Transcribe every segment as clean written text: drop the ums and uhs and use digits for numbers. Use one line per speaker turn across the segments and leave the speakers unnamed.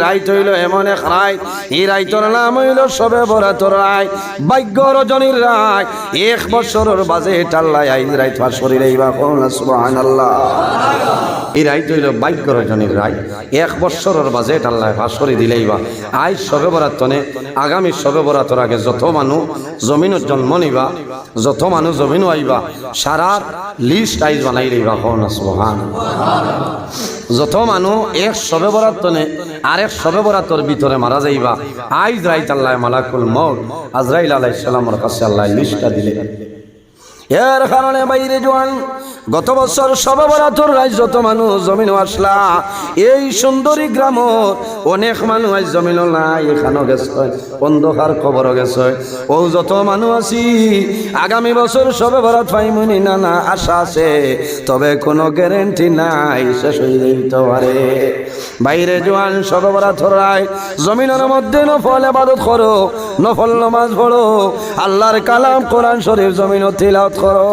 রাইত হইল এমন এক রায়, এই রাইতর নাম হইল সবে বরাতর রায়, ভাগ্য রজনীর রায়। 1 বছরের বাজেট আল্লাহ আইজ রাইত ফাঁস করি রাইবা, সুবহানাল্লাহ। এই রাইত হইল ভাগ্য রজনীর রায়, 1 বছরের বাজেট আল্লাহ ফাঁস করে দিলেইবা। আজ সবে বরাতনে আগামী সবে বরাতর আগে যত মানুষ জমিনের জন্ম নিবা, যত মানুষ জমিন আইবা, সারা লিস্ট আইজ বানাই লইবা, সুবহানাল্লাহ। যত মানুষ এক সবে বরাতনে আরেক সবে বরাতর ভিতরে মারা যাইবা, আইজ রাইত আল্লাহ মালাকুল মউত আজরাইল আলাইহিস সালামের কাছে আল্লাহ লিস্টটা দিলে। এর কারণে বাইরে জোয়ান, গত বছর সবে বরাতর রাইত যত মানুষ জমিন আসলা, এই সুন্দরী গ্রাম অনেক মানুষ আজ জমিন নাই, এখানেও গেছে, অন্ধকার খবর গেছে। ও যত মানুষ আছি আগামী বছর সবে বরাত পাইমুনি না না আশা আছে, তবে কোনো গ্যারেন্টি নাই, শেষ হয়ে যেতে পারে। বাইরে জোয়ান, সবে বরাতর রায় জমিনের মধ্যে নফল ইবাদত করো, নফল নামাজ পড়ো, আল্লাহর কালাম কোরআন শরীফ জমিন তিলাওয়াত করো,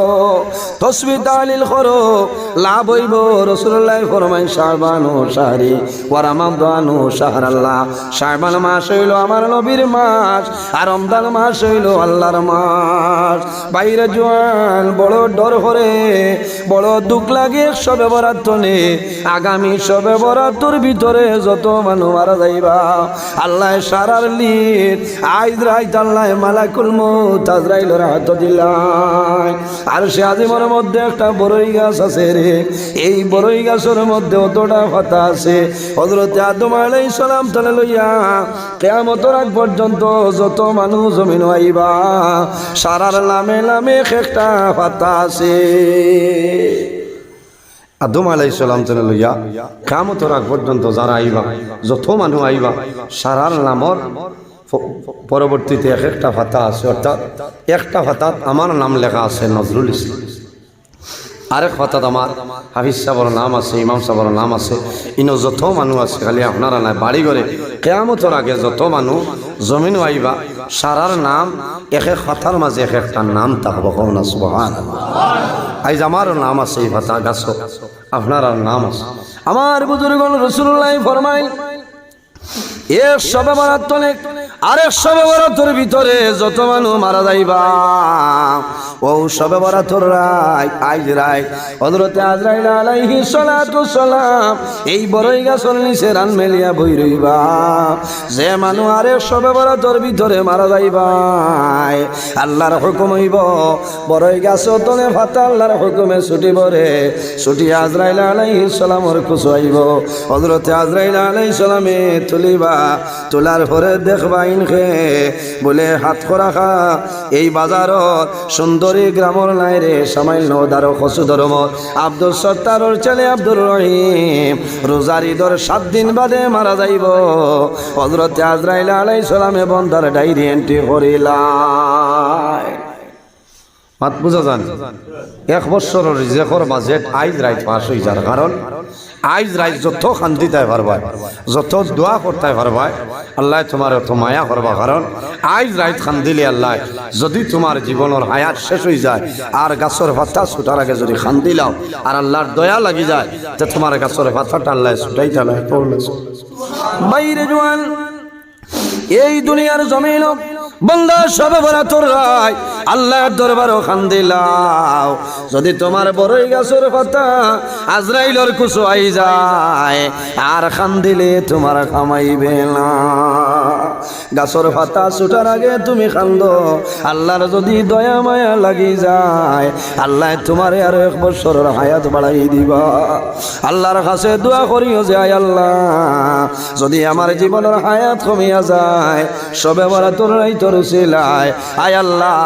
তাসবিহ তাহলিল করো, লাভ হইব। রাসূলুল্লাহ ফরমায় শাবানু শাহরি ওয়া রমাদানু শাহরাল্লাহ। শাবান মাস হইল আমার নবীর মাস, আর রমজান মাস হইল আল্লাহর মাস। বাইরে জোয়ান, বড় ডর করে, বড় দুঃখ লাগে সবে বরাত নে, আগামী সবে বরাতর ভিতরে যত মানুষ মারা যাইবা, আল্লাহ সারার লিড আইজ রাইত আল্লাহ মালাকুল মউত আজরাইলের হাতে দিলাই। আর সে আজিমের মধ্যে একটা বড়ই গাছ আছে রে, এই বড়ই গাছের মধ্যে অতটা পাতা আছে। হযরত আদম আলাইহিস সালাম থেকে লইয়া কিয়ামতের আগ পর্যন্ত যত মানুষ জমিন আইবা, সারার নামে নামে একটা পাতা আছে। আদম আলাইহিস সালাম থেকে লইয়া কিয়ামতের আগ পর্যন্ত যারা আইবা, যত মানুষ আইবা, সারার নামর পরবর্তীতে একটা পাতা আছে, অর্থাৎ একটা পাতাত আমার নাম লেখা আছে নজরুল ইসলাম, আরেক পাতাত আমার হাফিজ সাহেবের নাম আছে, ইমাম সাহেবের নাম আছে। ইনো যত মানুষ আছে, খালি আপনারা নাই, বাড়ি ঘরে কিয়ামতের আগে যত মানুষ জমিন আইবা, সারার নাম এক এক পাতার মাঝে এক একটা নাম থাকবো, সুবহানাল্লাহ। আইজ আমারও নাম আছে এই পাতা গাছ, আপনার নাম আছে। আমার বুজুর্গগণ রাসূলুল্লাহ ফরমায়, এক সবে বরাত আরেক সবে বরাতর ভিতরে যত মানুষ মারা যাইবা, ও সবে বরাতর রায় আইজ রায় হযরত আজরাইল আলাইহিস সালাতু সালাম এই বড়ই গাছের নিচে রান মেলিয়া বই রইবা। যে মানুষ আরেক সবে বরাতর ভিতরে মারা যাইবা, আল্লাহর হুকুম হইব বড়ই গাছের তলে ফাতা আল্লাহর হুকুমে ছুটিব রে, ছুটি আজরাইল আলাইহিস সালামের খুশি হইব। হযরত আজরাইল আলাইহিস সালামে তুলিবা, তোলার পরে দেখবা ইনকে বলে হাত করাখা এই বাজারত সুন্দরী গ্রামর নাই রে, সামাইল নদারো খসু ধর্ম আব্দুল সত্তারর ছেলে আব্দুর রহিম রোজার ঈদর 7 দিন বাদে মারা যাইব। হযরত আজরাইল আলাইহিস সালামে বন্দার ডায়েরি এন্ট্রি করিলাই। মাত বুঝা যান, 1 বছরের রিজেকর বাজেট আইজ রাইত পাস হয়ে যার কারণ আইজ রাইত যত শান্তিতে পারবা, যত দোয়া করতে পারবা, আল্লাহ তোমার অত মায়া করবা। কারণ আইজ রাইত খান্দিলে আল্লাহ যদি তোমার জীবনের হায়াত শেষ হয়ে যায় আর গাছের পাতা ছুটার আগে যদি খান্দিলাও আর আল্লাহর দয়া লাগি যায়, যে তোমার গাছের পাতাটা আল্লাহ ছুটাইতে বাইরে জোয়ান। এই দুনিয়ার জমিন বন্দা সবে বরাতর রায় আল্লাহর দরবারও খান্দিলাও, যদি তোমার বড়ই গাছের পাতা আজরাইলের কুসু আই যায় আর খান্দিলে তোমার কামাইবে না। গাছের পাতা ছুটার আগে তুমি খান্দো, আল্লাহর যদি দয়া মায়া লাগি যায় আল্লাহ তোমারে আরো 1 বছরের হায়াত বাড়াই দিবা। আল্লাহর কাছে দোয়া করিও যে আয় আল্লাহ, যদি আমার জীবনের হায়াত কমিয়া যায় সবে বরাতর রাইতর উসিলায়, আয় আল্লাহ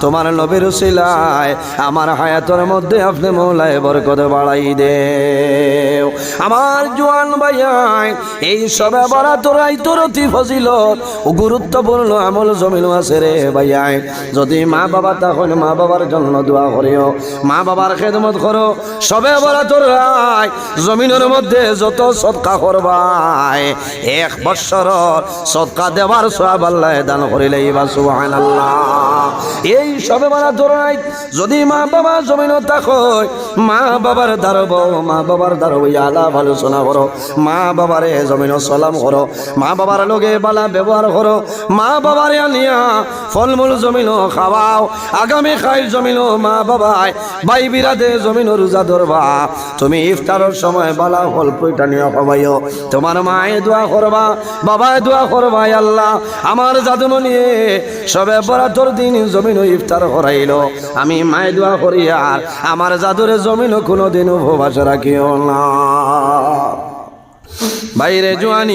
তোমার নবীর উসিলায় আমার হায়াতের মধ্যে আপনি মওলায় বরকত বাড়াই দেও। আমার জওয়ান ভাইয়াই, এই সবে বরাতর রাইতর অতি ফজিলত ও গুরুত্বপূর্ণ আমল জমিন আছে রে ভাইয়াই। যদি মা বাবা তখন মা বাবার জন্য দোয়া করিও, মা বাবার খেদমত করো। সবে বরাতর রাত জমিনের মধ্যে যত সদকা করবাই 1 বছর সদকা দেওয়ার সওয়াব আল্লাহ দান করিলেই বা সুবহানাল্লাহ। এই সবে বরাতর রাত যদি মা বাবা জমিন থাকো মা বাবার দারব, মা বাবার দারব আলাপ আলোচনা করো, মা বাবারে জমিন সালাম করো, মা বাবার লগে বালা ব্যবহার করো, মা বাবারে আনিয়া ফলমূল জমিন খাওয়াও। আগামী খাই জমিন মা বাবায় ভাই বিরাদে জমিন রোজা ধরবা। তুমি ইফতারের সময় বালা ফল পয়টা নিয়ে খাওয়াইও। তোমার মায়ে দোয়া করবা, বাবায় দোয়া করবা, আল্লাহ আমার জাদুনো নিয়ে সবে বরাতর দিন জমিন ইফতার করাইল। আমি মায়ে দোয়া করি আর আমার জাদুরে জমিন কোনোদিন উপবাস রাখিও না। বাইরে জোয়ান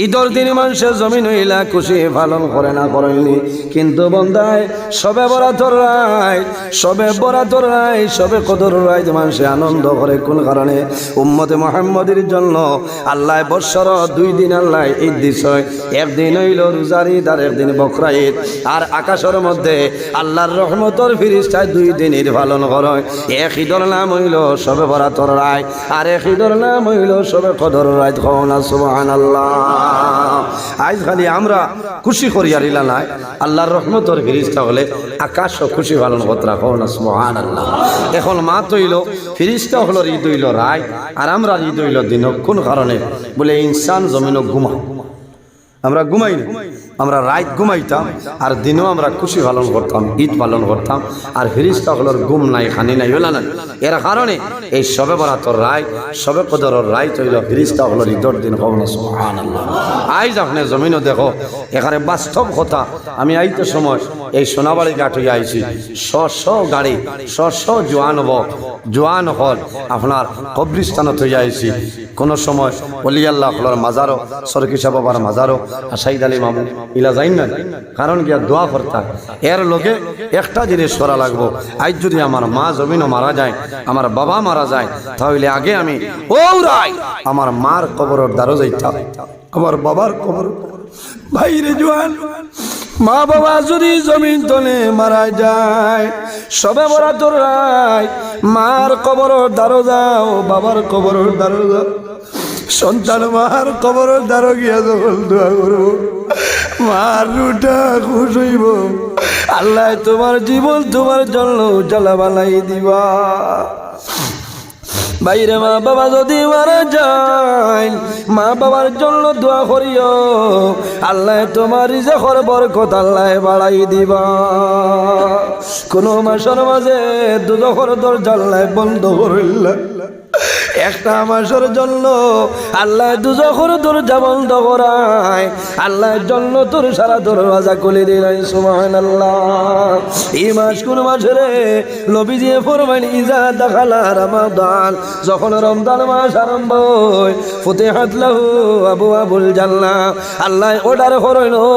ঈদর দিন মানুষের জমিন হইলা খুশি পালন করে না করেননি, কিন্তু বন্ধায় সবে বরাতর রায়, সবে বরাতর রায়, সবে কদর রায় মানুষে আনন্দ করে। কোন কারণে? উম্মতে মুহাম্মদের জন্য আল্লাহ বৎসর 2 দিন আল্লাহ ঈদ দিছে। একদিন হইল রোজার ঈদ আর একদিন বকরা ঈদ। আর আকাশের মধ্যে আল্লাহর রহমতর ফিরিস্তায় 2 দিন ঈদ পালন করে। এক ঈদর নাম হইল সবে বরাতর রায়, আর এক ঈদর নাম হইল সবে কদর রায়। সুবহানাল্লাহ। আজ খালি আমরা খুশি করিয়া রিলা নাই, আল্লাহর রহমতর ফিরিস্তা হলে আকাশও খুশি পালন করতে রাখো না। সুবহানাল্লাহ। এখন মা তৈল ফিরিস্তা হলো ঈদ হইল রায়, আর আমরা ঈদ হইল দিন। কোন কারণে? বলে ইনসান জমিনও ঘুমাও, আমরা ঘুমাই না, আমরা রাত ঘুমাইতাম আর দিনও আমরা খুশি পালন করতাম, ঈদ পালন করতাম। আর ফিরিস্তা হলোর ঘুম নাই, খানি নাই, হইল না। এর কারণে এই সবে বরাতর রায়, সবে কদরের রায় তৈল ফিরিস্তা হলোর ঈদর দিন। সুবহানাল্লাহ। আজ আপনি জমিনও দেখো, এখানে বাস্তব কথা। আমি আইতে সময় এই সোনাবাড়ি ঘাট হইয়া আইছি, শ গাড়ি, শ জোয়ান হল আপনার কবরিস্তানত হইয়া আইছি। কোন সময় অলি আল্লাহ হলোর মাজারও, সরকিসা বাবার মাজারও, সাইদ আলী মামু ইলা যাই না। কারণ গিয়া দোয়া করতা। এর লোকে একটা জিনিস করা লাগবো। আজ যদি আমার মা জমিনও মারা যায়, আমার বাবা মারা যায়, তাহলে আগে আমি ওরাই আমার মার কবরের দ্বারও যাইতাম, আমার বাবার কবর। ভাইরে জোয়ান, মা বাবা যদি জমিন তলে মারা যায়, সবে বরাতর রায় মার কবরের দ্বারও যাও, বাবার কবরের দ্বারও যাও। সন্তান মার কবরের দ্বারও গিয়া যখন দোয়া করব, মার রুটা খুশ হইব, আল্লাহ তোমার জীবন তোমার জন্য জ্বালা বানাই দিবা। বাইরে মা বাবা যদি মারা যায়, মা বাবার জন্য দোয়া করিও, আল্লাহ তোমার রিজেকের বরকত আল্লাহ বাড়াই দিবা। কোন মাসের মাঝে দুজখের দরজা আল্লাহ বন্ধ করিলা, একটা মাসের জন্য আল্লাহ দুজখের দরজা বন্ধ করায়, আল্লাহর জন্য তোর সারা দরওয়াজা খুলে দিলেন। সুবহানাল্লাহ। এই মাস কোন মাসে রে? নবীজি ফরমান ইজা দাখালা রমাদান, যখন রমজান মাস আরম্ভ হয়, ফুতিহাত লাহু আবওয়াবুল জান্নাহ, আল্লাহ অর্ডার করেন ও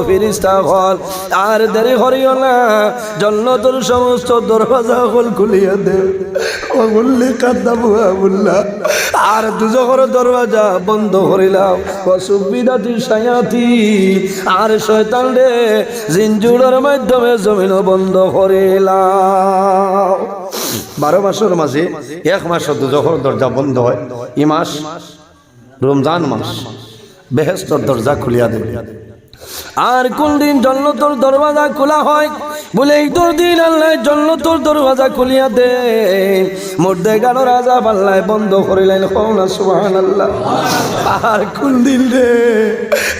ফেরেশতা হল আর দেরি করিও না, জান্নাতের সমস্ত দরওয়াজা খুলিয়া দে। ওগুলি কাদাবু আবুল্লাহ, আর দুজখের দরওয়াজা বন্ধ করিলাম। অসুবিধাতি সায়াতি, আর শয়তান রে জিনজুরের মাধ্যমে জমিন বন্ধ করিলাম। 12 মাসের মাঝে 1 মাস দুজখের দরজা বন্ধ হয়। এই মাস রমজান মাস, বেহেশতের দরজা খুলিয়া দেবে। আর কোন দিন জান্নাতের দরওয়াজা খোলা হয়? বলে এই দিন আল্লাহ জান্নাতের দরওয়াজা খুলিয়া দে। মধ্যে গানো রাজা আল্লাহ বন্ধ করিলেন। সুবহানাল্লাহ। আর কোন দিন রে?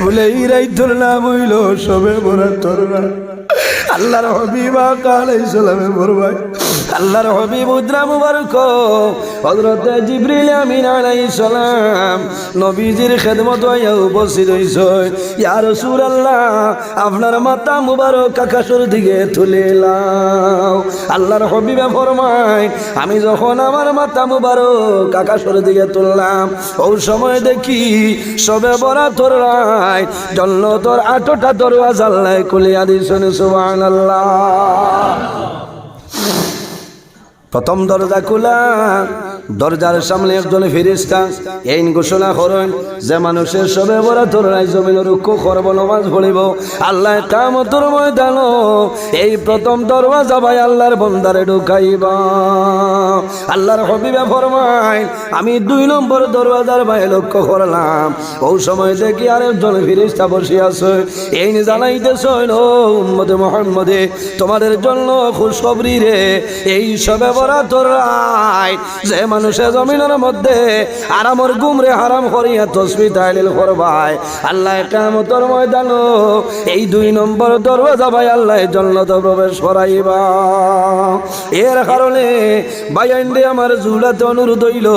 বলে এই রাইতের নাম হইল সবে বরাতর রাত। আল্লাহর হাবিব আলাইহিস সালামে বলবাই, আল্লাহর হাবিব উদ্রা মুবারক হযরত জিবরিল আমিন আলাইহিস সালাম নবীজির খেদমত হইয়া উপস্থিত হইছে। ইয়া রাসূলুল্লাহ, আপনার মাথা মুবারক আকাশের দিকে তুলে লাও। আল্লাহর হাবিবে ফরমায়, আমি যখন আমার মাথা মুবারক আকাশের দিকে তুললাম, ওই সময় দেখি সবে বরাতর রাত জান্নাতের 8টা দরওয়াজা আল্লাহ খুলিয়া দিয়েছেন। সুবহানাল্লাহ। প্রথম দরজা খোলা, দরজার সামনে একজন ফেরেশতা এই ঘোষণা করেন যে মানুষের সবে বরাতর রায় জমিন রুক্ষ করব নামাজ পড়িব আল্লাহ কিয়ামতের ময়দান এই প্রথম দরওয়াজা ভাই আল্লাহর বান্দারে ঢুকাইবা আল্লাহর হাবিবে ফরমায় আমি 2 নম্বর দরওয়াজার বাইরে লক্ষ্য করলাম ওই সময় দেখি আরেকজন ফেরেশতা বসে আছে এই জানাইতেছে ও উম্মতে মুহাম্মদে তোমাদের জন্য খুশখবরি রে এই সবে বরাতর রাত যে মানুষের জমিনের মধ্যে আরামর গুমরে হারাম করিয়া তাসবিহ তাহলিল করবায় আল্লাহ কিয়ামতের ময়দান এই 2 নম্বর দরওয়াজা ভাই আল্লাহ জান্নাতে প্রবেশ করাইবা এর কারণে ভাইয়ান্ডে আমার জুলাতে অনুরোধ হইল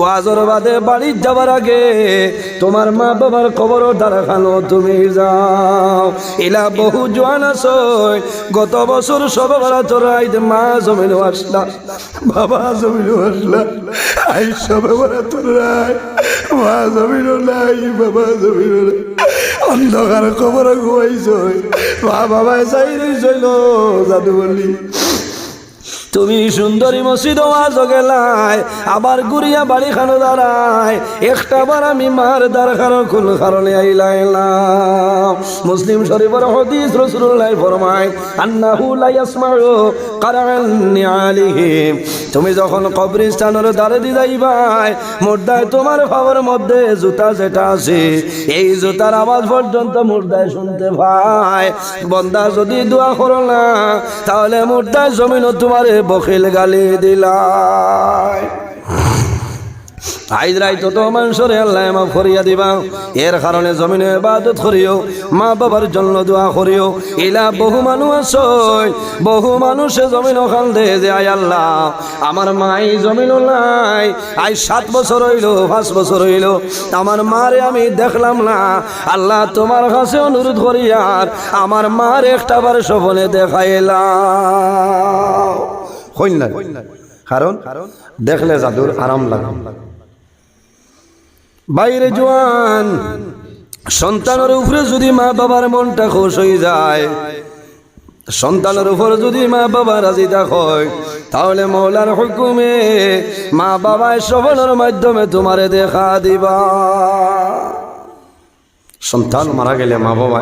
ওয়াজর বাদে বাড়ি যাবার আগে তোমার মা বাবার কবর দারখানো তুমি যাও এলা বহু জোয়ান আছে গত বছর সবে বরাতর রাত মা জমিন আসলা বাবা জমিন আসলা আই সবে বরাতর রাত মা জমিন নাই বাবা জমিন অন্ধকার কবর ঘুমাইছ মা বাবায় চাই রইছিল জাদু বলি তুমি সুন্দরী মসজিদ ওয়াজ গেলাই আবার গুরিয়া বাড়ি খানো দাঁড়ায় একটাবার আমি মার দারখানো কোন কারণে আইলাইলাম মুসলিম শরীফের হাদিস রাসূলুল্লাহ ফরমায় আন্নাহু লা ইয়াসমাউ কারান নিআলিহিম তুমি যখন কবরস্থানের দ্বারে দি যাইবাই মুর্দায় তোমার পাওয়ার মধ্যে জুতা যেটা আছে এই জুতার আওয়াজ পর্যন্ত মুর্দায় শুনতে পায় বান্দা যদি দোয়া করো না তাহলে মুর্দায় জমিন তোমার বখিল গালি দিলাই আইজ রাই তো মানুষরে আল্লাহ মাফ করিয়া দিবা এর কারণে জমিনে ইবাদত করিও মা বাবার জন্য দোয়া করিও ইলা বহু মানুষ আছে বহু মানুষে জমিন কান্দে যে আয় আল্লাহ আমার মাই জমিন নাই আই 7 বছর হইল 5 বছর হইল আমার মারে আমি দেখলাম না আল্লাহ তোমার কাছে অনুরোধ করিয়ার আমার মার একটাবার স্বপ্নে দেখাইলাম হইল না কারণ দেখলে জাদুর আরাম লাগে বাইরে জওয়ান সন্তানের উপরে যদি মা বাবার মনটা খুশ হয়ে যায় সন্তানের উপর যদি মা বাবা রাজি হয় তাহলে মওলার হুকুমে মা বাবার স্বপ্নের মাধ্যমে তোমারে দেখা দিবা সন্তান মারা গেলে মা বাবা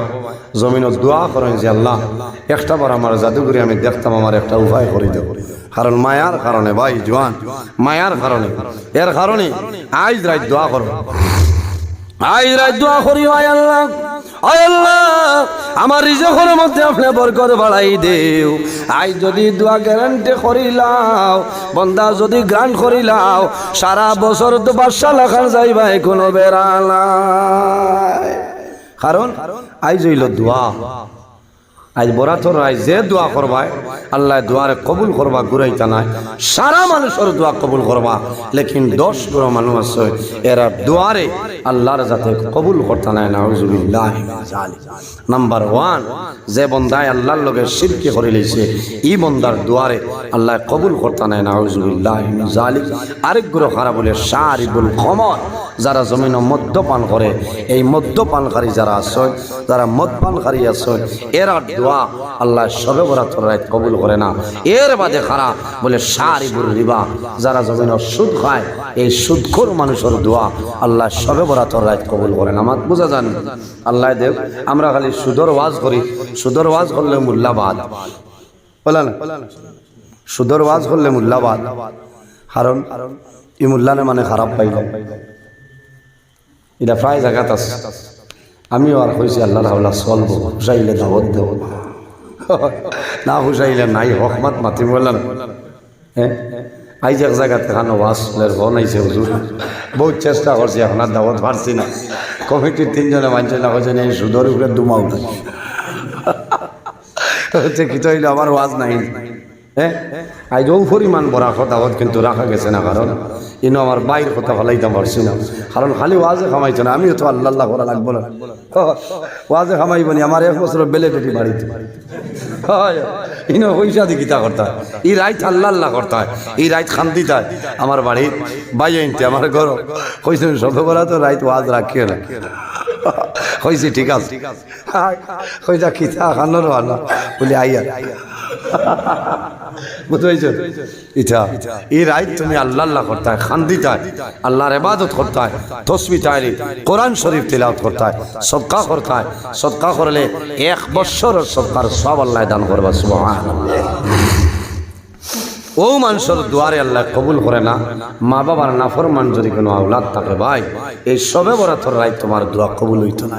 জমিন দোয়া করেন যে আল্লাহ একটাবার আমার জাদুঘরে আমি দেখতাম আমার একটা উপায় করে দেব কারণ মায়ার কারণে ভাই জওয়ান মায়ার কারণে এর কারণে আজ রাত দোয়া করো আজ রাত দোয়া করি আয় আল্লাহ আমার রিজকের মধ্যে আপনি বরকত বাড়াই দেও আজ যদি দোয়া গ্যারান্টি করিলাও বন্দা যদি গ্রান্ট করিলাও সারা বছর তো 5 লাখ যাইবা কোনো বেড়া নাই কারণ আজ হইল দোয়া আজ বরাতর আজ যে দোয়া করবায় আল্লাহ দোয়ারে কবুল করবা ঘুরাইতা নাই সারা মানুষের দোয়া কবুল করবা লেকিন 10 গুণ মানুষ আছে এরা দোয়ারে আল্লাহর যাতে কবুল করতে নাই নাউজুবিল্লাহ নাম্বার 1 যে বন্দায় আল্লাহর লগে শিরক করে লইছে এই বন্দার দোয়ারে আল্লাহ কবুল করতে নাই নাউজুবিল্লাহ জালিক আরেক গুণ খারাপ বলে শারিবুল খমর যারা জমিনে মদ্যপান করে এই মদ্যপানকারী যারা আছে যারা মদপানকারী আছে এরা দোয়া আল্লাহ সবে বরাতর রাত কবুল করে না এর বাদে খারাপ বলে শারিবুল রিবা যারা জমিনে সুদ খায় এই সুদখোর মানুষের দোয়া আল্লাহ সবে বরাতর রাত কবুল করে না আমার বুঝা জান আল্লাহ দেব আমরা খালি সুদর ওয়াজ করি সুদর ওয়াজ করলে মূল্যবাদ বলা না সুদর ওয়াজ করলে মূল্যবাদ কারণ এই মূল্যানে মানে খারাপ পাইল এটা প্রায় জায়গাত আছে আমিও আর কইছি আল্লাহর হাওলা চলবো হুসাইলে দাওয়াত দেব না হুসাইলে নাই হকমত মাতি বললেন হ্যাঁ আইজ এক জায়গাতে খানো ওয়াজের ফোন আইছে হুজুর বহুত চেষ্টা করছি আপনার দাওয়াত পারছি না কমিটির 3 জনে মানছে না হয়েছে এই সুদর উপরে দুমা উঠে হচ্ছে কি হইলো আমার ওয়াজ নাই হ্যাঁ আজ ও পরিমাণ বড় দাওয়াত কিন্তু রাখা গেছে না কারণ ইনো আমার বাইর কথা ফলাইতে পারছি না কারণ খালি ওয়াজে খামাইছে না আমিও তো আল্লাহ আল্লাহ করা লাগবো না ওয়াজে খামাইবনি আমার 1 বছর বেলে বেটি বাড়িতে হয় ইনো পয়সা দিয়ে গীতা করতে হয় এই রাইত আল্লাহ আল্লাহ করতে হয় এই রাইত খান্তি তাই আমার বাড়ির বাইরে আমার ঘর কইছেন সবে বলা তো রাইত ওয়াজ রাখিও না হয়েছে ঠিক আছে হয়ে খিতা খানোর ভালো বলে আইয়া বুঝতে পারছো ইটা এই রাইত তুমি আল্লাহ আল্লাহ করতে হয় খান্দিতে হয় আল্লাহর ইবাদত করতে হয় তসবিহ তাহলিল কোরআন শরীফ তিলাওয়াত করতে হয় সদকা করতে হয় সদকা করলে 1 বছরের সদকার সব আল্লাহ দান করবে সুবহানাল্লাহ ও মানুষের দুয়ারে আল্লাহ কবুল করে না মা বাবার নাফরমান যদি কোনো আওলাদ থাকে ভাই এই সবে বরাতর রাত তোমার দোয়া কবুল হইতো না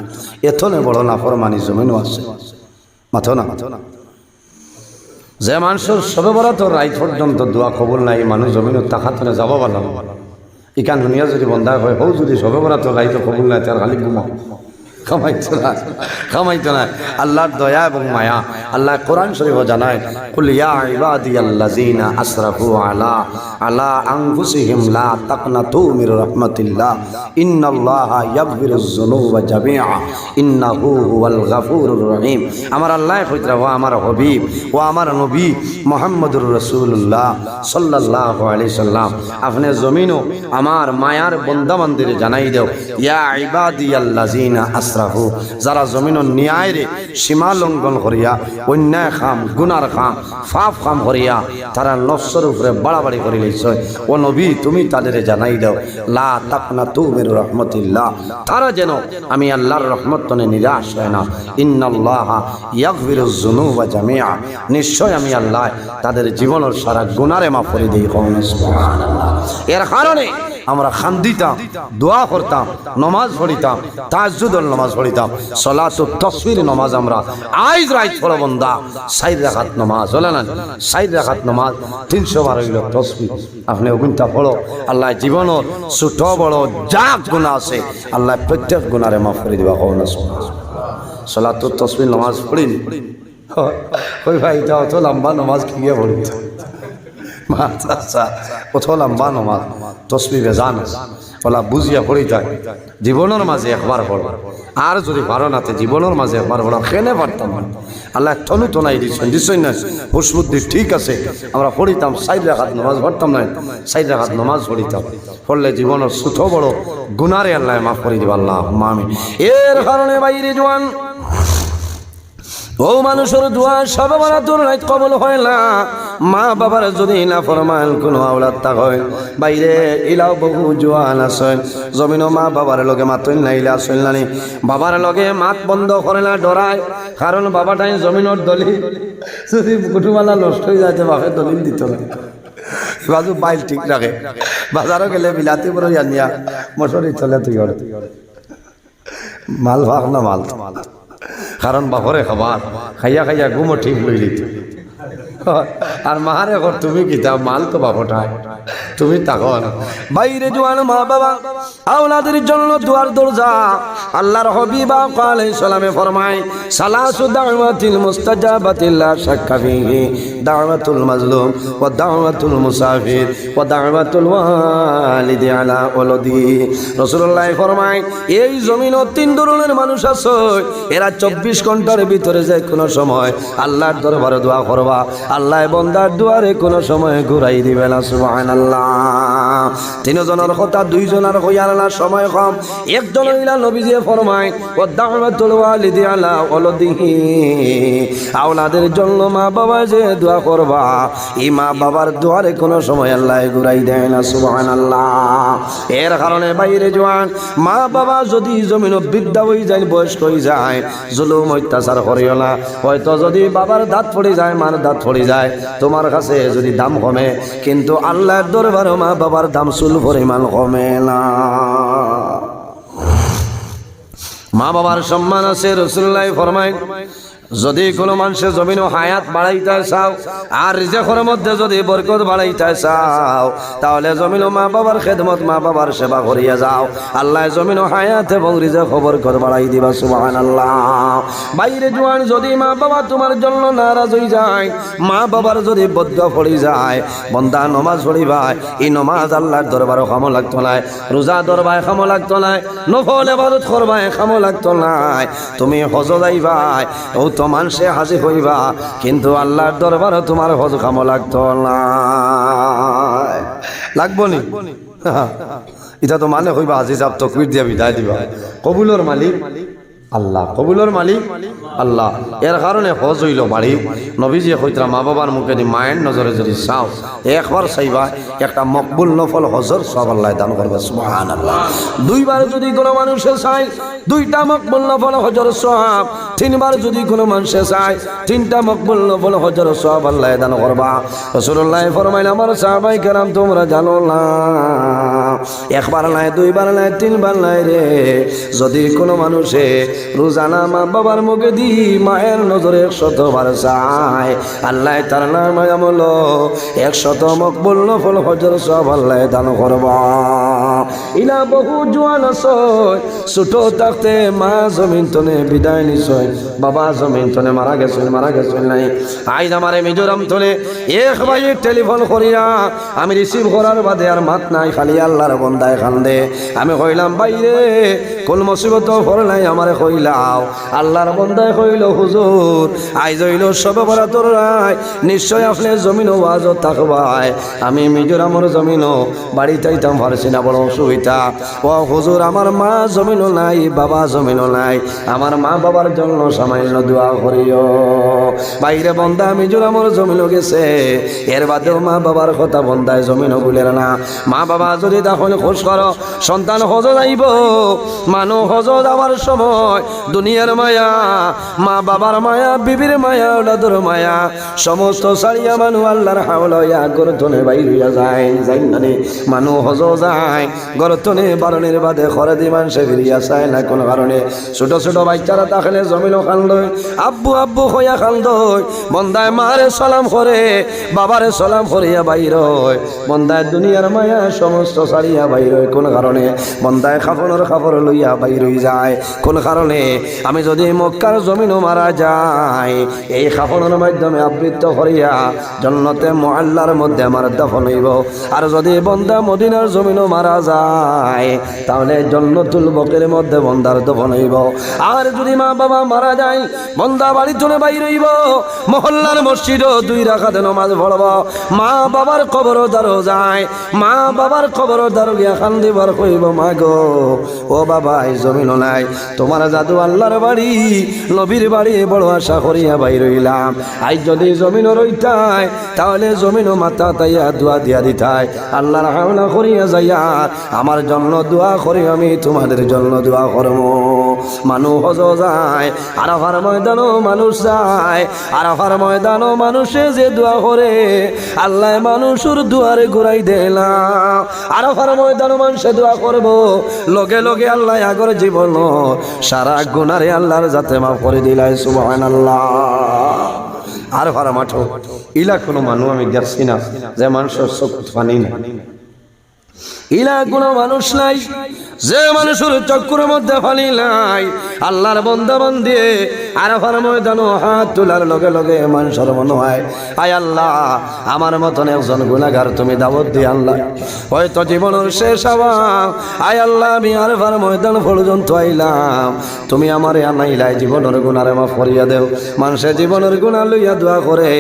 এতনে বড় নাফরমানি জমিনও আছে মাথো না যে মানুষের সবে বরাতর রাত পর্যন্ত দোয়া কবুল নাই মানুষ জমিনও তাকাতনে যাব ভালো ইকান দুনিয়া যদি বন্ধা হয় হও যদি সবে বরাতর রাত কবুল নাই তার খালি ঘুমাও খামাইতো না আল্লাহর দয়া এবং মায়া আল্লাহ কোরআন শরীফ জানায় কুল ইয়া ইবাদিয়াল্লাযিনা আসরাফু আলা আনফুসিহিম লা তাকনাতু মির রাহমাতিল্লাহ ইন্নাল্লাহা ইয়াগফিরুয যুনুবা জামিআ ইন্নাহু হুয়াল গাফুরুর রহিম আমার আল্লাহ কইতরা ও আমার হাবিব ও আমার নবী মুহাম্মদুর রাসূলুল্লাহ সাল্লাল্লাহু আলাইহি সাল্লাম আপনি জমিনও আমার মায়ার বান্দা বান্দিরে জানাই দাও ইয়া ইবাদিয়াল্লাযিনা আসরাফু যারা জমিনের ন্যায় রে সীমা লঙ্ঘন করিয়া অন্যায় খাম গুনার খাম পাপ খাম করিয়া তারা নফসের উপরে বাড়াবাড়ি করে লইছে ও নবী তুমি তাদের জানাই দাও লা তাকনাতু মির রাহমাতিল্লাহ তারা যেন আমি আল্লাহর রহমত তনে নিরাশ হয় না ইন্নাল্লাহা ইয়াগফিরুয যুনুবা জামিআ নিশ্চয় আমি আল্লাহ তাদের জীবনের সারা গুনারে মাফ করে দেই সুবহানাল্লাহ এর কারণে আমরা খান্দিতাম দোয়া করতাম নামাজ পড়িতাম তাহাজ্জুদের নামাজ পড়িতাম সালাতুত তাসবির নামাজ আমরা আইজ রাত পড়ো বন্দা 4 রাকাত নামাজ হলো না 4 রাকাত নামাজ 312 হইল তাসবিহ আপনি ওগুনটা পড়ো আল্লাহ জীবনের ছোট বড় যা গুনাহ আছে আল্লাহ প্রত্যেক গুনারে মাফ করে দিবা কোনা সালাতুত তাসবির নামাজ পড়িন ওই ভাই এটা অত লম্বা নামাজ কি পড়ি কত লম্বা নমাজ তসবি বেজান ওলা বুঝিয়া পড়ি যায় জীবনের মাঝে একবার পড়ো আর যদি পারো নাতে জীবনের মাঝে একবার পড়ো কেনে পারতাম আল্লাহ তনু তো নাই দিচ্ছেন না হুশ বুদ্ধি ঠিক আছে আমরা পড়িতাম 4 রাকাত নামাজ পড়তাম না 4 রাকাত নামাজ পড়িতাম পড়লে জীবনের ছোট বড় গুনারে আল্লাহ মাফ করে দিবা আল্লাহ আমিন এর কারণে বাইরে জওয়ান ও মানুষের দোয়া সবে বরাতর রাত কবুল হয় না মা বাবার যদি না ফরমান কোনো আওলাদ তা হয় বাইরে ইলাও বহু জোয়ান আছে জমিনও মা বাবার লগে মাতই নাইলে আসল নানি বাবার লগে মাত বন্ধ করে না ডরায় কারণ বাবাটাই জমিনের দলিল যদি কুটুমালা নষ্ট হয়ে যাচ্ছে বাপের দলিল দিত না বাজু বাইল ঠিক রাখে বাজারও গেলে বিলাতি বড় জানিয়া মশারি চলে তুই মাল ভাগ না মাল কারণ বাপরে খাবার খাইয়া খাইয়া ঘুমো ঠিক লই লিত আর মারে ঘর তুমি কিতা মাল তো বাপটায় তুমি তখন বাইরে জোয়ান মা বাবা আওলাদের জন্য দুয়ার দরজা আল্লাহর হাবিব আলাইহিস সালামে ফরমায় সালাসু দাওয়াতিল মুস্তাজাবাতিল লা শাক্কা ফিহি দাওয়াতুল মাজলুম ওয়া দাওয়াতুল মুসাফির ওয়া দাওয়াতুল ওয়ালিদি আলা ওয়ালাদি রাসূলুল্লাহ ফরমায় এই জমিনে 3 ধরনের মানুষ আছে এরা 24 ঘন্টার ভিতরে যে কোনো সময় আল্লাহর দরবারে দোয়া করবা আল্লাহ বান্দার দুয়ারে কোনো সময় ঘুরাই দিবে না সুবহানাল্লাহ 3 জনের কথা 2 জনের হইয়ার না সময় কম একজন হইলা নবীজি ফরমায় ওয়া দাওয়াতুল ওয়ালিদি আলা ওয়ালাদিহি আওলাদের জন্য মা বাবা যে দোয়া করবা এই মা বাবার দুয়ারে কোনো সময় আল্লাহ ঘুরাই দেয় না সুবহানাল্লাহ এর কারণে বাইরে জওয়ান মা বাবা যদি জমিন বৃদ্ধা হয়ে যায় বয়স্ক হয়ে যায় জুলুম অত্যাচার করিও না হয়তো যদি বাবার দাঁত পড়ে যায় মার দাঁত পড়ে যায় তোমার কাছে যদি দাম কমে কিন্তু আল্লাহর দরবারে মা বাবার দাম চুল পরিমাণ কমে না মা বাবার সম্মান আছে রাসূলুল্লাহ ফরমায় যদি কোনো মানুষের জমিন হায়াত বাড়াইতে চাও আর রিজিকের মধ্যে যদি বরকত বাড়াইতে চাও তাহলে জমিন মা বাবার খেদমত মা বাবার সেবা করিয়া যাও আল্লাহ জমিন হায়াত এবং রিজিক বরকত বাড়াই দিবা সুবহানাল্লাহ বাইরে জওয়ান যদি মা বাবা তোমার জন্য নারাজ হয়ে যায় মা বাবার যদি বদ্ধ পড়ে যায় বান্দা নামাজ পড়িবা এই নামাজ আল্লাহর দরবারে ক্ষমা লাগতো না রোজা দরবারে ক্ষমা লাগতো না নফল ইবাদত করবা ক্ষমা লাগতো না তুমি হজ যাইবা ও তো মানুষে হাজির হইবা কিন্তু আল্লাহর দরবারে তোমার হজ ক্ষমা লাগতো না লাগবো নি এটা তো মানে হইবা আজি সাহেব তকবীর দিয়া বিদায় দিবা কবুলর মালিক আল্লাহ কবুলর মালিক আল্লাহ এর কারণে হজ হইল বাড়ি নবীজি কইতরা মা বাবার মুখে দি মায়ের নজরে যদি চাও একবার চাইবা একটা মকবুল নফল হজর সব আল্লাহ দান করবে সুবহানাল্লাহ দুইবার যদি কোনো মানুষে চায় দুইটা মকবুল নফল হজর সওয়াব তিনবার যদি কোনো মানুষে চায় তিনটা মকবুল নফল হজর সওয়াব আল্লাহ দান করবা রাসূলুল্লাহ ফরমাইলেন আমার সাহাবায়ে কেরাম তোমরা জানো না একবার নাই দুইবার নাই তিনবার নাই রে যদি কোনো মানুষে রোজানা মা বাবার মুখে দি মায়ের নজরে 100 বার চায় আল্লাহ তার নাম আমল 100 মকবুল নফল হজর সব আল্লাহ দান করবা ইলা বহু জওয়ান আছে ছোট থাকতে মা জমিন তনে বিদায় নিছয় বাবা জমিন তনে মারা গেছেন নাই আইজ আমারে মিজোরাম তনে এক ভাই টেলিফোন করিয়া আমি রিসিভ করার বাদে আর মাত নাই খালি আল্লাহর বন্দায় কান্দে আমি কইলাম বাইরে কোন মুসিবত পড়লাই আমারে কইলাও আল্লাহর বন্দায় কইল হুজুর আইজ হইল সবে বরাতর রায় নিশ্চয় আপনি জমিন ওয়াজ থাকবাই আমি মিজোরামের জমিনও বাড়ি চাইতাম পারছি না বড় অসুবিধা ও হুজুর আমার মা জমিনও নাই বাবা জমিনও নাই আমার মা বাবার জন্য সামান্য দোয়া করিও বাইরে বন্দা মিজোরামের জমিনও গেছে এর বাদেও মা বাবার কথা বন্দায় জমিনও বলেন না মা বাবা যদি তাহলে খোঁজ করো সন্তান হজ যাইব মানুষ হজ যাওয়ার সময় দুনিয়ার মায়া মা বাবার মায়া বিবির মায়া ওলাদর মায়া সমস্ত সারিয়া মানুষ আল্লাহর হাওলায়া গর্তনে বাইর হইয়া যায় জানি মানুষ হজ যায় গর্তনে বারণের বাদে খরে দি মানুষে ফিরিয়া চায় না কোনো কারণে ছোট ছোট বাচ্চারা তাহলে জমিনও খান্দই আব্বু আব্বু হইয়া খান্দই বন্দায় মারে সালাম করে বাবারে সালাম করিয়া বাইর হয় বন্দায় দুনিয়ার মায়া সমস্ত সারিয়া বাইর হয় কোন কারণে বন্দায় খাফর লইয়া বাইর হয়ে যায় কোন কারণে আমি যদি মক্কার জমিনও মারা যাই এই খাফনের মাধ্যমে আবৃত্ত করিয়া জান্নাতে মুআল্লার মধ্যে আমার দফন হইব আর যদি বন্দা মদিনার জমিনও মারা যায় তাহলে জান্নাতুল বকের মধ্যে বন্দার দফন হইব আর যদি মা বাবা মারা যায় বন্দা বাড়ি চলে বাইর হইব মহল্লার মসজিদও 2 রাকাত নামাজ পড়ব মা বাবার কবরও দারো যায় মা বাবার কবরও দারো গিয়া কান্দিবার কইব মা গো ও বাবা এই জমিনও নাই তোমার জাদু আল্লাহর বাড়ি নবীর বাড়ি বড় আশা করিয়া বাইর হইলাম আজ যদি জমিনও রইতাই তাহলে জমিনও মাথা তাইয়া দোয়া দিয়া দিতাই আল্লাহর হাওলা করিয়া যাইয়া আমার জন্য দোয়া করি আমি তোমাদের জন্য দোয়া করব মানুষ হজ যায় আরাফার ময়দানও মানুষ যায় আরাফার ময়দানও মানুষে যে দোয়া করে আল্লাহ মানুষের দুয়ারে ঘুরাই দিলাম আরাফার ময়দানও মানুষে দোয়া করব লগে লগে আল্লাহ আগর জীবন সারা গুনারে আল্লাহর যাতে মাফ করে দিলাই সুবহানাল্লাহ আরাফার মাঠো ইলা কোনো মানুষ আমি দেখছি না যে মানুষের চোখ পানি না ইলা কোনো মানুষ নাই যে মানুষের চক্কুর মধ্যে ফালি নাই আল্লাহর বন্দা বান্দি আরাফার ময়দানও হাত তোলার লগে লগে মানুষের মনে হয় আয় আল্লাহ আমার মতন একজন গুনাহগার তুমি দাওয়াত দিয়ে আল্লাহ হয়তো জীবনের শেষ হওয়া আয় আল্লাহ আমি আরাফার ময়দান পর্যন্ত আইলাম তুমি আমারে আনাইলাই জীবনের গুনারে মাফ করিয়া দেও মানুষের জীবনের গুনাহ লইয়া দোয়া করে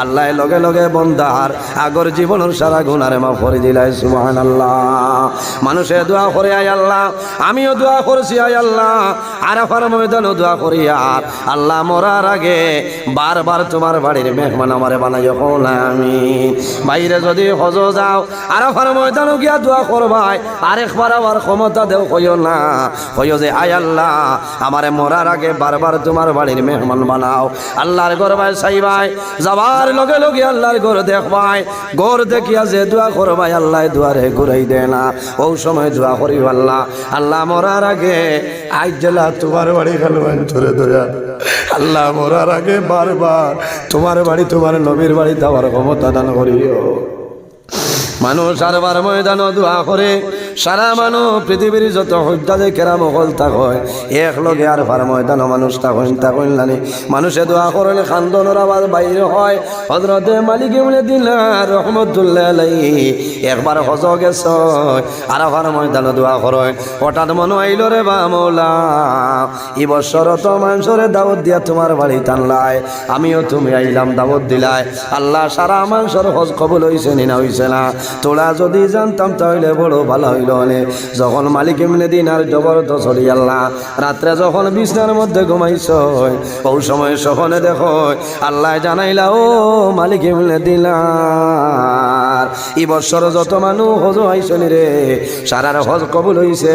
আল্লাহ লগে লগে বন্দার আগর জীবনের সারা গুনারে মাফ করে দিলাই সুবহানাল্লাহ মানুষে দোয়া করে আয় আল্লাহ আমিও দোয়া করছি আয় আল্লাহ আরাফার ময়দানও দোয়া করি আর আল্লাহ মরার আগে বারবার তোমার বাড়ির মেহমান আমারে বানাইও না আমি বাইরে যদি হজ যাও আরাফার ময়দানও গিয়া দোয়া করবাই আরেকবার আবার ক্ষমতা দেও কইও না কইও যে আয় আল্লাহ আমারে মরার আগে বারবার তোমার বাড়ির মেহমান বানাও আল্লাহর ঘর ভাই চাইবাই যাবার লগে লগে আল্লাহর ঘর দেখবাই ঘর দেখিয়া যে দোয়া করবাই আল্লাহ দুয়ারে ঘুরাই দেয় না ও সময় দোয়া করি আল্লাহ আল্লাহ মরার আগে আজ জেলা তোমার বাড়ি খেলবেন ধরে ধরে আল্লাহ মরার আগে বারবার তোমার বাড়ি তোমার নবীর বাড়ি যাওয়ার ক্ষমতা দান করিও মানুষ আরবার ময়দান দোয়া করে সারা মানুষ পৃথিবীর যত হজ্জাজে কেরাম হল থাকয় এক লগে আর ভার ময়দান মানুষ থাকইন নানি মানুষে দোয়া করলে খান্দনের আওয়াজ বাইরে হয় হযরতে মালিক ইবনে দিনার রাহমাতুল্লাহ আলাইহি একবার হজ গেছ আর ভার ময়দান দোয়া করে হঠাৎ মনে আইল রে বা মওলা এই বছর তো মানুষরে দাওয়াত দিয়া তোমার বাড়ি টানলাই আমিও তুমি আইলাম দাওয়াত দিলাই আল্লাহ সারা মানুষের হজ কবুল হইছে না হইছে না তোরা যদি জানতাম তাহলে বড় ভালো হইল বানাইল নে যখন মালিক এমনি দিনার জবরদস্ত হরি আল্লাহ রাত্রে যখন বিছনার মধ্যে ঘুমাইছ ওই সময় সহনে দেখো আল্লাহ জানাইলা ও মালিক এমনি দিনার এই বছর যত মানুষ হজ হইছনি রে সারার হজ কবুল হইছে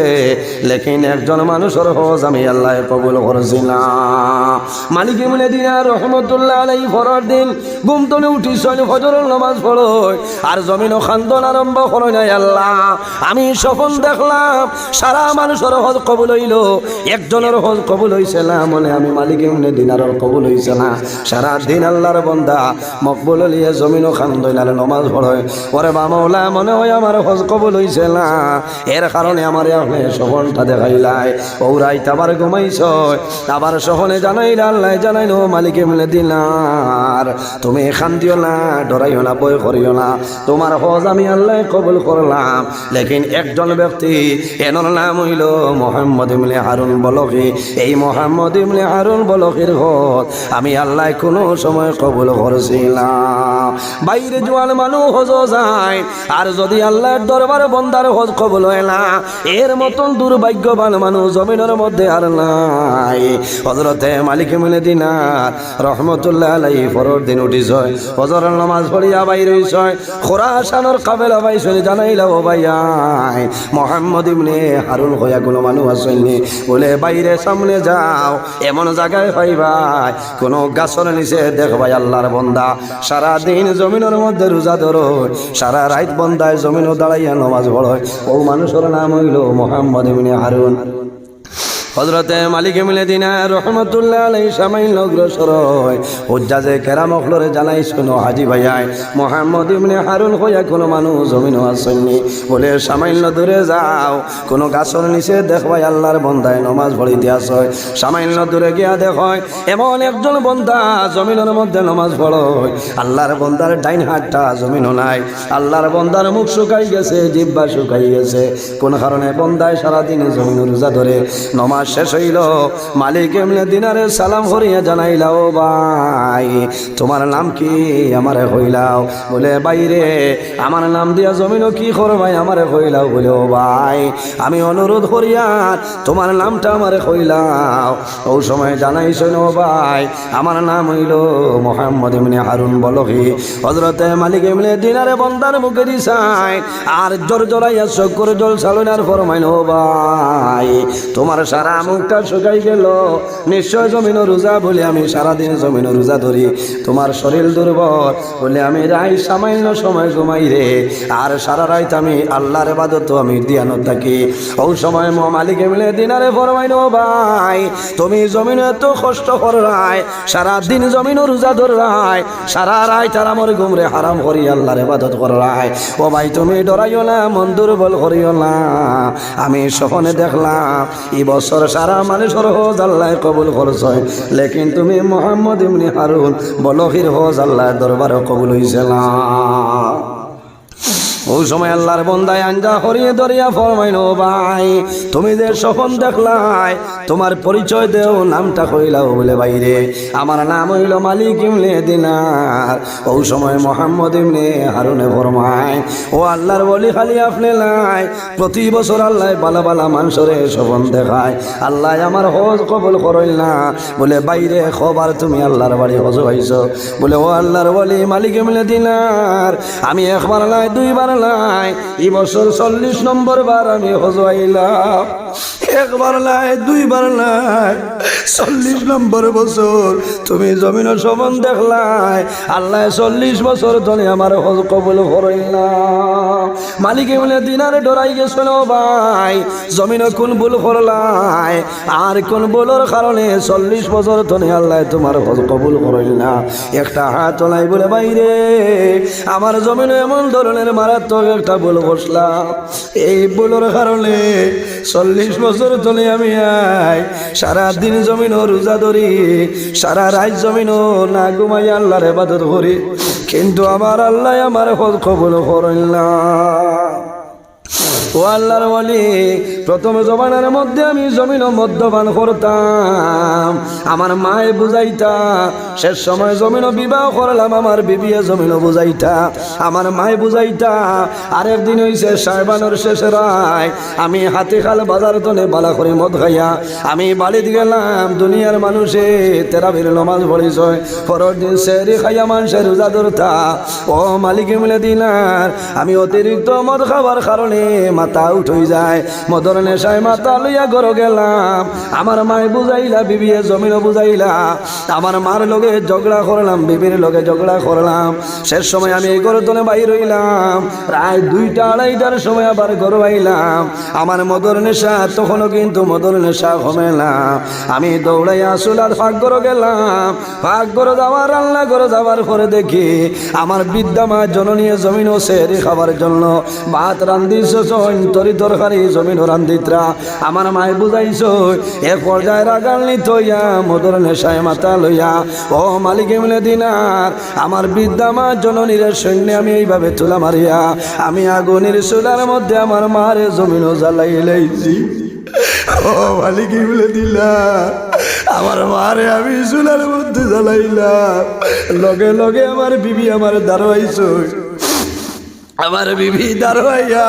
লেকিন একজন মানুষের হজ আমি আল্লাহ কবুল করছি না মালিক এমনি দিনার রহমতুল্লাহ আলাইহি ফরর দিন ঘুম থেকে উঠিছেন ফজরের নামাজ পড়ো আর জমিনও খান্দন আরম্ভ করো নাই আল্লাহ আমি স্বপ্ন দেখলাম সারা মানুষের হজ কবুল হইল একজনের হজ কবুল হইছে না মনে আমি মালিক এমনি দিনারের কবুল হইছে না সারা দিন আল্লাহর বান্দা মকবুল লিয়ে জমিনও খান্দন আর নামাজ পড়ে ওরে বামৌলা মনে হয় আমার হজ কবুল হইছে না এর কারণে আমার আপনি স্বপ্নটা দেখাইলাই ও রাইত আবার ঘুমাইছ আবার স্বপ্নে জানাইলা আল্লাহ জানাইলো মালিক এমনি দিনার তুমি এখান দিও না ডরাইও না বই করিও না তোমার হজ আমি আল্লাহ কবুল করলাম লেকিন একজন ব্যক্তি এনর নাম হইল মোহাম্মদ ইবনে হারুন বলকি এই মোহাম্মদ ইবনে হারুন বলকির হজ আমি আল্লাহ কোনো সময় কবুল করছিলাম বাইরে জোয়ান মানুষ হজ যায় আর যদি আল্লাহর দরবারে বন্দার হজ কবুল হয় না এর মতন দুর্ভাগ্যবান মানুষ জমিনের মধ্যে আর নাই হযরতে মালিক ইবনে দিনার রহমতুল্লাহ আলাইহি ফরর দিন উঠিছ ফজরের নামাজ পড়িয়া বাইর হইছ খোরাসানের কাফেলা বাইছনি জানাইলা ও ভাই মোহাম্মদ ইবনে হারুন হইয়া কোনো মানুষ আসেননি বলে বাইরে সামনে যাও এমন জায়গায় পাইবাই কোনো গাছের নিচে দেখবাই আল্লাহর বান্দা সারা দিন জমিনের মধ্যে রোজা ধরো সারা রাত বন্দায় জমিনও দাঁড়াইয়া নামাজ পড়ে ও মানুষের নাম হইল মোহাম্মদ ইবনে হারুন হযরতে মালিক ইবনে দিনার রহমাতুল্লাহ আলাইহি সামাইল অগ্রসর হয় হুজ্জাজে কেরাম অখলরে জানাই শুনো হাজী ভাইয়াই মোহাম্মদ ইবনে হারুন হইয়া কোনো মানুষ জমিনও আসেননি বলে সামাইল দূরে যাও কোনো গাছের নিচে দেখবাই আল্লাহর বন্দায় নামাজ পড়িতে আসয় সামাইল দূরে গিয়া দেখয় এমন একজন বন্দা জমিনের মধ্যে নামাজ পড়য় আল্লাহর বন্দার ডাইন হাতটা জমিনও নাই আল্লাহর বন্দার মুখ শুকাই গেছে জিহ্বা শুকাই গেছে কোন কারণে বন্দায় সারাদিনে জমিন রোজা ধরে নামাজ শেষ হইল মালিক এমনি দিনারে সালাম করিয়া জানাইলা ও ভাই তোমার নাম কি আমারে কইলাও বলে বাইরে আমার নাম দিয়া জমিনও কি করবাই আমারে কইলাও বলে ও ভাই আমি অনুরোধ করিয়া তোমার নামটা আমারে কইলাও ও সময় জানাইছেন ও ভাই আমার নাম হইল মোহাম্মদ ইবনে হারুন বলকি হযরতে মালিক এমনি দিনারে বন্দার মুখে দিছাই আর জোর জোরাইয়া চক্কর জল সালনার ফরমাইন ও ভাই তোমার সারা মুখটা শুকাই গেল নিশ্চয় জমিন রোজা বলে আমি সারাদিন জমিন রোজা ধরি তোমার শরীর দুর্বল বলে আমি রাই সামান্য সময় ঘুমাই রে আর সারা রাত আমি আল্লাহর ইবাদত আমি দিয়ানো থাকি ওই সময় মালিক এমনি দিনারে ফরমাইন ও ভাই তুমি জমিন এত কষ্ট করাই সারাদিন জমিন রোজা ধরাই সারা রাত আর আমার ঘুমরে হারাম করি আল্লাহর ইবাদত করাই ও ভাই তুমি ডরাইও না মন দুর্বল করিও না আমি স্বপ্নে দেখলাম এই বছর সারা মানুষের হজ আল্লাহ কবুল করছে লেকিন তুমি মোহাম্মদ ইবনে হারুন বলকির হজ আল্লাহ দরবারে কবুল হইছে না ওই সময় আল্লাহর বন্দায় আঞ্জা হরিয়ে দরিয়া ফরমাইন ও ভাই তুমি যে স্বপ্ন দেখলাই তোমার পরিচয় দেও নামটা কইলাও বলে বাইরে আমার নাম হইল মালিক ইবনে দিনার ওই সময় মোহাম্মদ ইবনে হারুনে ফরমায় ও আল্লাহর বলি খালি আপনি নাই প্রতি বছর আল্লাহ বালা বালা মানুষরে স্বপ্ন দেখায় আল্লাহ আমার হজ কবুল করইল না বলে বাইরে খবর তুমি আল্লাহর বাড়ি হজ হইছো বলে ও আল্লাহর বলি মালিক ইবনে দিনার আমি একবার নাই দুইবার নাই এই বছর 40 নম্বর বার আমি হজ আইলাম একবার নাই দুইবার নাই 40 নম্বর বছর তুমি জমিন সমান দেখলাই আল্লাহ 40 বছর ধরে আমার হজ কবুল করইল না মালিক ইবনে দিনারে ডরাই গেছিল ভাই জমিন কোন ভুল করলাই আর কোন ভুলের কারণে 40 বছর ধরে আল্লাহ তোমার হজ কবুল করইল না একটা হাত তোলাই বলে বাইরে আমার জমিন এমন ধরনের মারাত্মক একটা ভুল করলাম এই ভুলের কারণে 40 বছর ধরে আমি সারা দিন জমিন রোজা ধরি সারা রাত জমিন না ঘুমাই আল্লাহর ইবাদত করি কিন্তু আমার আল্লাহ আমার হজ কবুল করইল না ও আল্লাহর ওয়ালি প্রথম জমানার মধ্যে আমি জমিন মদ্যপান করতাম, আমার মায়ে বুঝাইতা, শেষ সময় জমিন বিবাহ করলাম, আমার বিবিয়ে জমিন বুঝাইতা, আমার মায়ে বুঝাইতা। আরেক দিন হইছে সাহেবানোর শেষে রায়, আমি হাতে খাল বাজার তনে বালা করে মদ খাইয়া আমি বাড়িতে গেলাম। দুনিয়ার মানুষে তেরাবির নমাজ পড়িস, পরের দিন সেরি খাইয়া মানুষের রোজা ধরতা। ও মালিকে মিলে দিনার আমি অতিরিক্ত মদ খাবার কারণে মাথা উঠে যায়, মদর নেশায় মাথা লইয়া ঘর গেলাম। আমার মায় বুঝাইলা, বিবিয়ে জমিনও বুঝাইলা, আমার মার লগে ঝগড়া করলাম, বিবির লগে ঝগড়া করলাম। শেষ সময় আমি এই ঘর তনে বাইর হইলাম, প্রায় 2টা-2:30টার সময় আবার ঘর আইলাম। আমার মদর নেশা তখনও কিন্তু মদর নেশা কমে না। আমি দৌড়াইয়া চুলার ফাঁক ঘর গেলাম, ফাঁক ঘর যাওয়ার রান্না ঘরে যাওয়ার পরে দেখি আমার বিদ্যা মা জননী জমিন সেরি খাবার জন্য ভাত রান্ধিস, তরি তরকারি জমিন রান্ধিতরা। আমার মায় বুঝাইছ এক পর্যায়ে রাগান্বিত হইয়া মদর নেশায় মাথা লইয়া ও মালিকে মিলে দিনার আমার বিদ্যা মা জননীর সৈন্য আমি এইভাবে তুলা মারিয়া আমি আগুনের চুলার মধ্যে আমার মারে জমিন জ্বালাই লাইছি। ও মালিকে মিলে দিলা আমার মারে আমি চুলার মধ্যে জ্বালাইলাম। লগে লগে আমার বিবি আমার দাঁড়াইছ, আমার বিবি দাঁড়াইয়া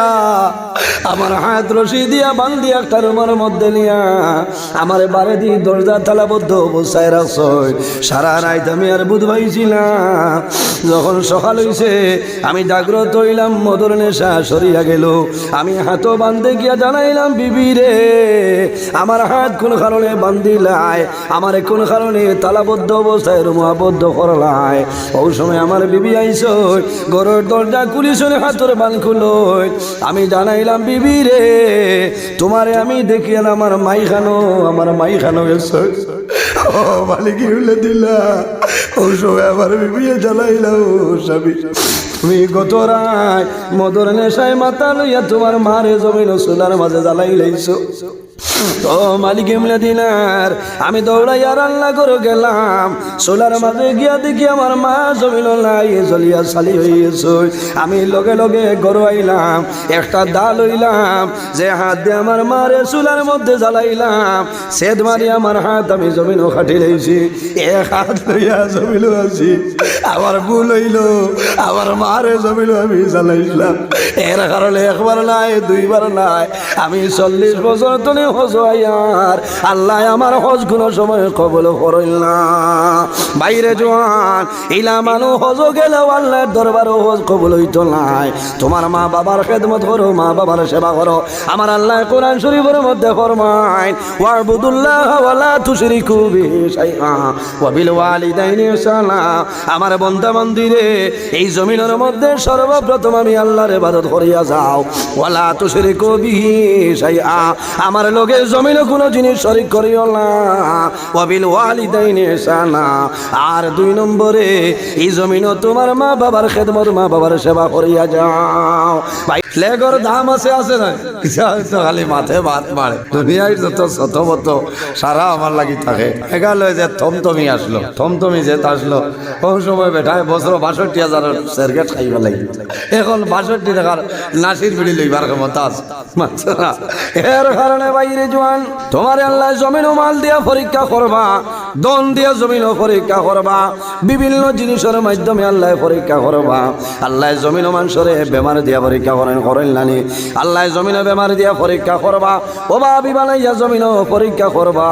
আমার হাত রশি দিয়া বান্ধি একটা রুমের মধ্যে নিয়া আমার বারে দিয়ে দরজা তালাবদ্ধ অবস্থায় রাখছ। সারা রাত আমি আর বুধ পাইছিলাম। যখন সকাল হইছে আমি জাগ্রত হইলাম, মদর নেশা সরিয়া গেল। আমি হাতও বান্ধে গিয়া জানাইলাম, বিবি রে আমার হাত কোন কারণে বান্ধিলাই, আমার কোন কারণে তালাবদ্ধ অবস্থায় রুম আবদ্ধ করলাই। ওই সময় আমার বিবি আইস, ঘরের দরজা খুলিস, হাতর বান খুলো। আমি জানাইলাম, বিবি রে তোমারে আমি দেখিলাম আমার মাই খানো গেছে। ও মালিকি উল্লে দিলা। ওই সময় আমার বিবি জ্বালাইলাম, স্বামী তুমি গত রায় মদর নেশায় মাথা লইয়া তোমার মারে জমিন সোনার মাঝে জ্বালাই লাইছো। ও মালিক এমলে দিনার আমি দৌড়াইয়া রান্না করে গেলাম, সোলার মাঝে গিয়া দেখি আমার মা জমিল নাই, জ্বলিয়া চালি হইয়েছে। আমি লগে লগে ঘর আইলাম, একটা ডাল হইলাম, যে হাত দিয়ে আমার মারে চুলার মধ্যে জ্বালাইলাম, সেদ মারি আমার হাত আমি জমিনও খাটি লাইছি। এক হাত লইয়া জমিল আছি, আমার ভুল হইল, আমার মারে জমিল আমি জ্বালাইলাম। এর কারণে একবার নাই দুইবার নাই, আমি 40 বছর তো হজ আয়ার আল্লাহ আমার হজ কোনো সময় কবল করল না। বাইরে জোয়ান ইলা মানু হজ গেলেও আল্লাহর দরবারও হজ কবল হইতো নাই। তোমার মা বাবার খেদমত করো, মা বাবার সেবা করো। আমার আল্লাহ কোরআন শরীফের মধ্যে ফরমায়, ওয়াবুদুল্লাহ ওয়ালা তুশরিকু বিহি শাইআ ওয়া বিল ওয়ালিদাইনি ইহসানা। আমার বান্দা বান্দীরে এই জমিনের মধ্যে সর্বপ্রথম আমি আল্লাহর ইবাদত করিয়া যাও, ওয়ালা তুশরিকু বিহি শাইআ, আমার লগে জমিনে কোনো জিনিস শরীক করিও না, ওয়া বিল ওয়ালিদাইনি ইহসানা। আর 2 নম্বরে এই জমিনে তোমার মা বাবার খেদমত, মা বাবার সেবা করিয়া যাও। ভাই লেগর দাম আছে না, কিছু খালি মাথে ভাত মারে। দুনিয়ায় যত শত মত সারা আমার লাগি থাকে। এগালো যে থমথমি আসলো, থমথমি যে আসলো, কোন সময় বেঠায় বছর 62,000 সেরগেট খাইবা লাগি। এখন 62 টাকার নাসির বিড়ি লইবার ক্ষমতা আছে। এর কারণে বাইরে জোয়ান তোমার আল্লাহ জমিন মাল দিয়া পরীক্ষা করবা, দন দিয়া জমিন পরীক্ষা করবা, বিভিন্ন জিনিসের মাধ্যমে আল্লাহ পরীক্ষা করবা। আল্লাহ জমিন মানুষরে বেমার দিয়া পরীক্ষা করেন নানি, আল্লাহ জমিন বেমার দিয়া পরীক্ষা করবা। ও বাবি বানাইয়া জমিন পরীক্ষা করবা।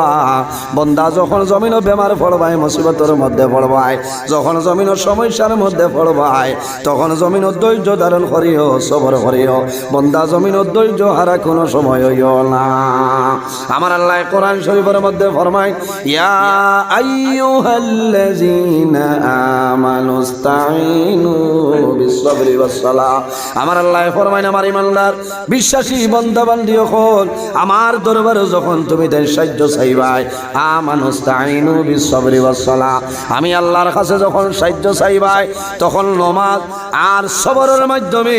বন্দা যখন জমিন বেমার পড়বায়, মুসিবতের মধ্যে পড়বায়, যখন জমিন সমস্যার মধ্যে পড়বায়, তখন জমিন ধৈর্য ধারণ করিও, সবর করিও। বন্দা জমিন ধৈর্য হারা কোনো সময় হইও না। আমার আল্লাহ কোরআন শরীফের মধ্যে ফরমায়, ইয়া আইয়ুহাল্লাযীনা আমানুস্তাঈনু বিস-সাবরি ওয়াস-সালাহ। আমার আল্লাহ ফরমায়, আমার ইমানদার বিশ্বাসী বান্দা বান্দি হল, আমার দরবারে যখন তুমি তাই সাহায্য চাইবাই, আমানুস্তাঈনু বিস-সাবরি ওয়াস-সালাহ, আমি আল্লাহর কাছে যখন সাহায্য চাইবাই, তখন নামাজ আর সবরের মাধ্যমে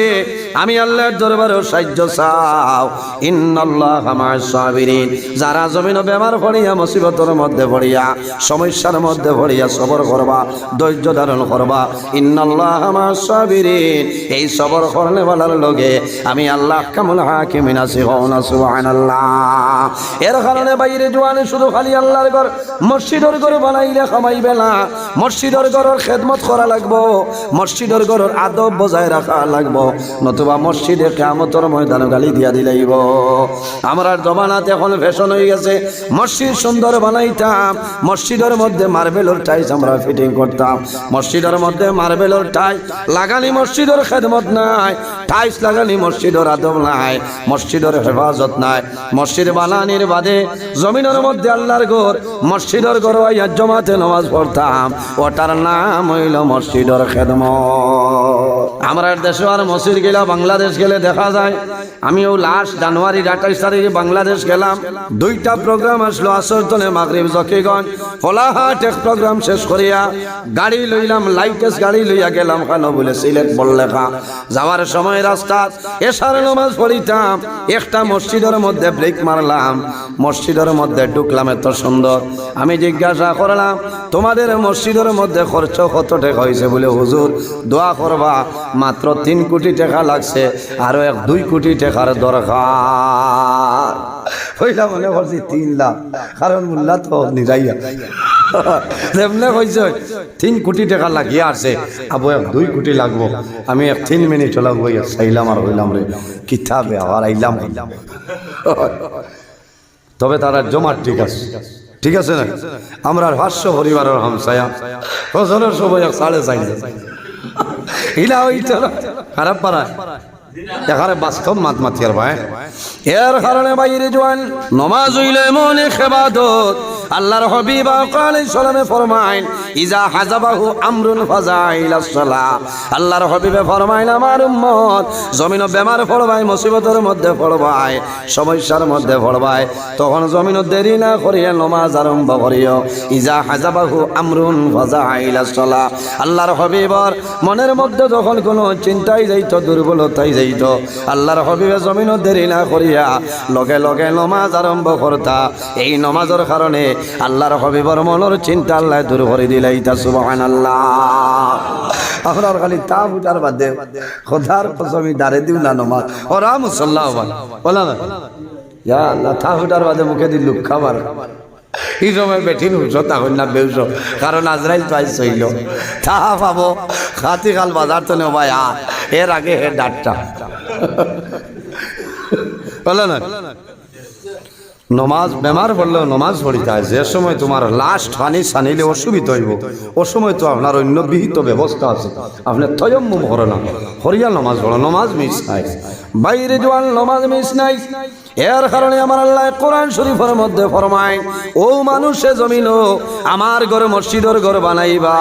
আমি আল্লাহর দরবারে সাহায্য চাও। ইন্নাল্লাহা মা'আস সাবিরিন, যারা জমিন বেমার পড়িয়া মুসিবতের মধ্যে পড়িয়া সমস্যার মধ্যে পড়িয়া সবর করবা, ধৈর্য ধারণ করবা। ইন্নাল্লাহা মা'আস সাবিরিন, এই সবর করলে বলার লগে আমি আল্লাহ কামুল হাকিমিন আছি। সুবহানাল্লাহ। এর কারণে বাইরে জোয়ানে শুধু খালি আল্লাহর ঘর মসজিদের ঘর বানাইলে কামাইবে না, মসজিদের ঘরের খেদমত করা লাগবো, মসজিদের ঘরের আদব বজায় রাখা লাগবো, নতুবা মসজিদে কিয়ামতের ময়দানে গালি দিয়া দিলাইব। আমরা জমানাতে এখন ফ্যাশন হয়ে গেছে মসজিদ সুন্দর বানাইতাম, মসজিদের মধ্যে মার্বেলের টাইলস আমরা ফিটিং করতাম, মসজিদের মধ্যে মার্বেলের টাইলস লাগানি মসজিদের খেদমত নাই, টাইলস লাগানি মসজিদের আদব নাই, মসজিদের হেফাজত নাই। মসজিদ বানানির বাদে জমিনের মধ্যে আল্লাহর ঘর, মসজিদের ঘর আইয়া জমাতে নামাজ পড়তাম, ওটার নাম হইল মসজিদের খেদমত। আমরা দেশে আর মসজিদ গেলে বাংলাদেশ গেলে দেখা যায়, আমিও লাস্ট জানুয়ারির 28 তারিখে বাংলাদেশ গেলাম, 2টা প্রোগ্রাম আসলো, আসর তনে মাগরিব জকিগঞ্জ ফলাহাট, এক প্রোগ্রাম শেষ করিয়া গাড়ি লইলাম, লাইটেস গাড়ি লইয়া গেলাম কেন বলে সিলেট বড়লেখা। যাওয়ার সময় রাস্তা এশার নামাজ পড়িতাম, একটা মসজিদের মধ্যে ব্রেক মারলাম, মসজিদের মধ্যে ঢুকলাম, এত সুন্দর। আমি জিজ্ঞাসা করলাম তোমাদের মসজিদের মধ্যে খরচ কত টাকা হয়েছে? বলে হুজুর দোয়া করবা, মাত্র 3 কোটি টাকা লাগছে, আরো 2 কোটি টাকার দরকার। হইলা মনে করছি 3 লাখ, কারণ মূল্যা তো নিরাইয়া এমনি কইছে 3 কোটি টাকা লাগিয়ে আছে, আবু 2 কোটি লাগবো। আমি 3 মিনিট লাগবো, চাইলাম আর হইলাম রে কিতাবে আবার আইলাম। তবে তারা জমার ঠিক আছে, ঠিক আছে না? আমরা 500 পরিবারের হামসায়া ফজরের সময় 4:30 ইলা হইতো খারাপ পারা এখানে বাস্তব মাত মাতিয়ার ভাই। এর কারণে বাইরে জোয়ান নমাজ হইলে এমন এক ইবাদত, আল্লাহর হাবিব আলাইহিস সালামে ফরমাইন ইজা হাজাবাহু আমরুন ফাজাইলাস সালাহ, আল্লাহর হাবিবে ফরমাইন আমার উম্মত জমিন বেমার পড়বায়, মুসিবতের মধ্যে পড়বায়, সমস্যার মধ্যে পড়বায়, তখন জমিন দেরি না করিয়া নমাজ আরম্ভ করিও। ইজা হাজাবাহু আমরুন ফাজাইলাস সালাহ, আল্লাহর হাবিবর মনের মধ্যে যখন কোনো চিন্তাই যাইতো, দুর্বলতাই যাইতো, আল্লাহর হাবিবে জমিন দেরি না করিয়া লগে লগে নমাজ আরম্ভ করতা। এই নমাজের কারণে আল্লাহর হাবিবর মনের চিন্তা আল্লাহ দূর করে দিলাইতা। সুবহানাল্লাহ। আপনার খালি তা বুঝার বাদে খোদার কসমি দাঁড়ে দিও না নমাজ ওরা মুসল্লাহ বলা না, ইয়া আল্লাহ তা বুঝার বাদে মুখে দিল খাবার। এই সময় বেঠিন হুস তখন না বেউস, কারণ আজরাইল পাইস হইল তা পাবো খাতি খাল বাজার তো নেও ভাই, এর আগে হে ডাটটা বলে না। নমাজ বেমার পড়লেও নমাজ পড়িতে হয়, যে সময় তোমার লাস্ট পানি ছানিলে অসুবিধা হইব, ও সময় তো আপনার অন্য বিহিত ব্যবস্থা আছে, আপনি তয়ম্মুম করে না হরিয়া নমাজ পড়ো, নমাজ মিস নাই। বাইরে জোয়ান নমাজ মিস নাই। এর কারণে আমার আল্লাহ কোরআন শরীফের মধ্যে ফরমায় ও মানুষে জমিন আমার ঘর মসজিদের ঘর বানাইবা,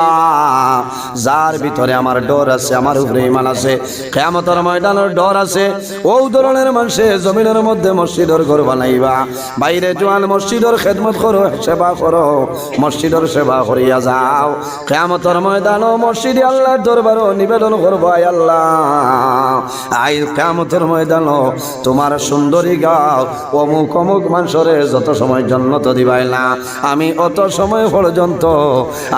যার ভিতরে আমার ডর আছে, আমার উপরে ঈমান আছে, কিয়ামতের ময়দানের ডর আছে, ও ধরনের মানুষে জমিনের মধ্যে মসজিদের ঘর বানাইবা। বাইরে জোয়ান মসজিদের খেদমত করো, সেবা করো, মসজিদের সেবা করিয়া যাও, কিয়ামতের ময়দান মসজিদে আল্লাহর দরবারও নিবেদন করবো, আয় আল্লাহ আই কিয়ামতের ময়দান তোমার সুন্দরী গাও অমুক অমুক মানুষরে যত সময় জন্নত দিবাই না, আমি অত সময় পর্যন্ত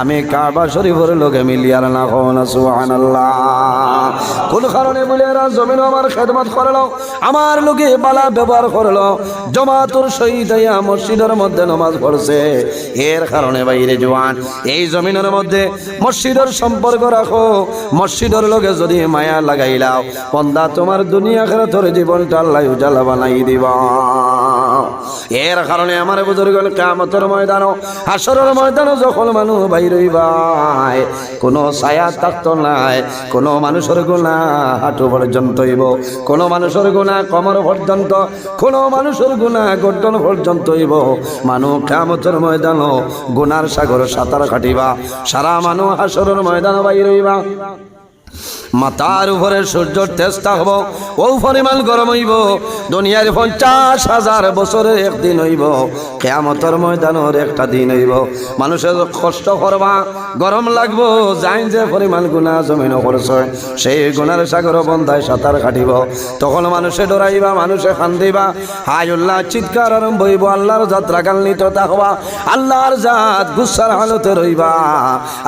আমি কাবা শরীফের লোকে মিলিয়ার না হন। সুবহানাল্লাহ। কোন কারণে বলে এরা জমিন আমার খেদমত করলো, আমার লোকে বালা ব্যবহার করলো, জমাতুর শহীদ হইয়া মসজিদের মধ্যে নামাজ পড়ছে। এর কারণে বাইরে জওয়ান এই জমিনের মধ্যে মসজিদের সম্পর্ক রাখো, মসজিদের লোকে যদি মায়া লাগাইলাও বন্দা তোমার দুনিয়া আখিরাতের জীবনটা আল্লাহ উজালা বানাই দিবা। এর কারণে আমার বুজুর্গ কিয়ামতের ময়দানও হাসরের ময়দানও যখন মানুষ বাইর হইবাই কোনো ছায়া থাকতো নাই, কোনো মানুষের গুনাহ হাঁটু পর্যন্ত হইব, কোনো মানুষের গুনাহ কোমর পর্যন্ত, কোনো মানুষের গুনাহ গর্দন পর্যন্ত হইব। মানুষ কিয়ামতের ময়দানও গুনার সাগর সাঁতার কাটিবা, সারা মানুষ হাসরের ময়দানও বাইর হইবা। মাথার উপরে সূর্যর তেজ থাকব, ও পরিমাণ গরম হইব, দুনিয়ার 50,000 বছরের একদিন হইব, কিয়ামতের ময়দানের একটা দিন হইব মানুষের কষ্ট করবা গরম লাগবো যাই যে পরিমাণ গুনাহ জমিন করছে সেই গুনার সাগর বন্ধায় সাঁতার কাটিব তখন মানুষে ডরাইবা মানুষে কান্দিবা হায় আল্লাহ চিৎকার আরম্ভ হইব আল্লাহর যাত্রা গান্বিত থাকবা আল্লাহর জাত গুসার হালতে রইবা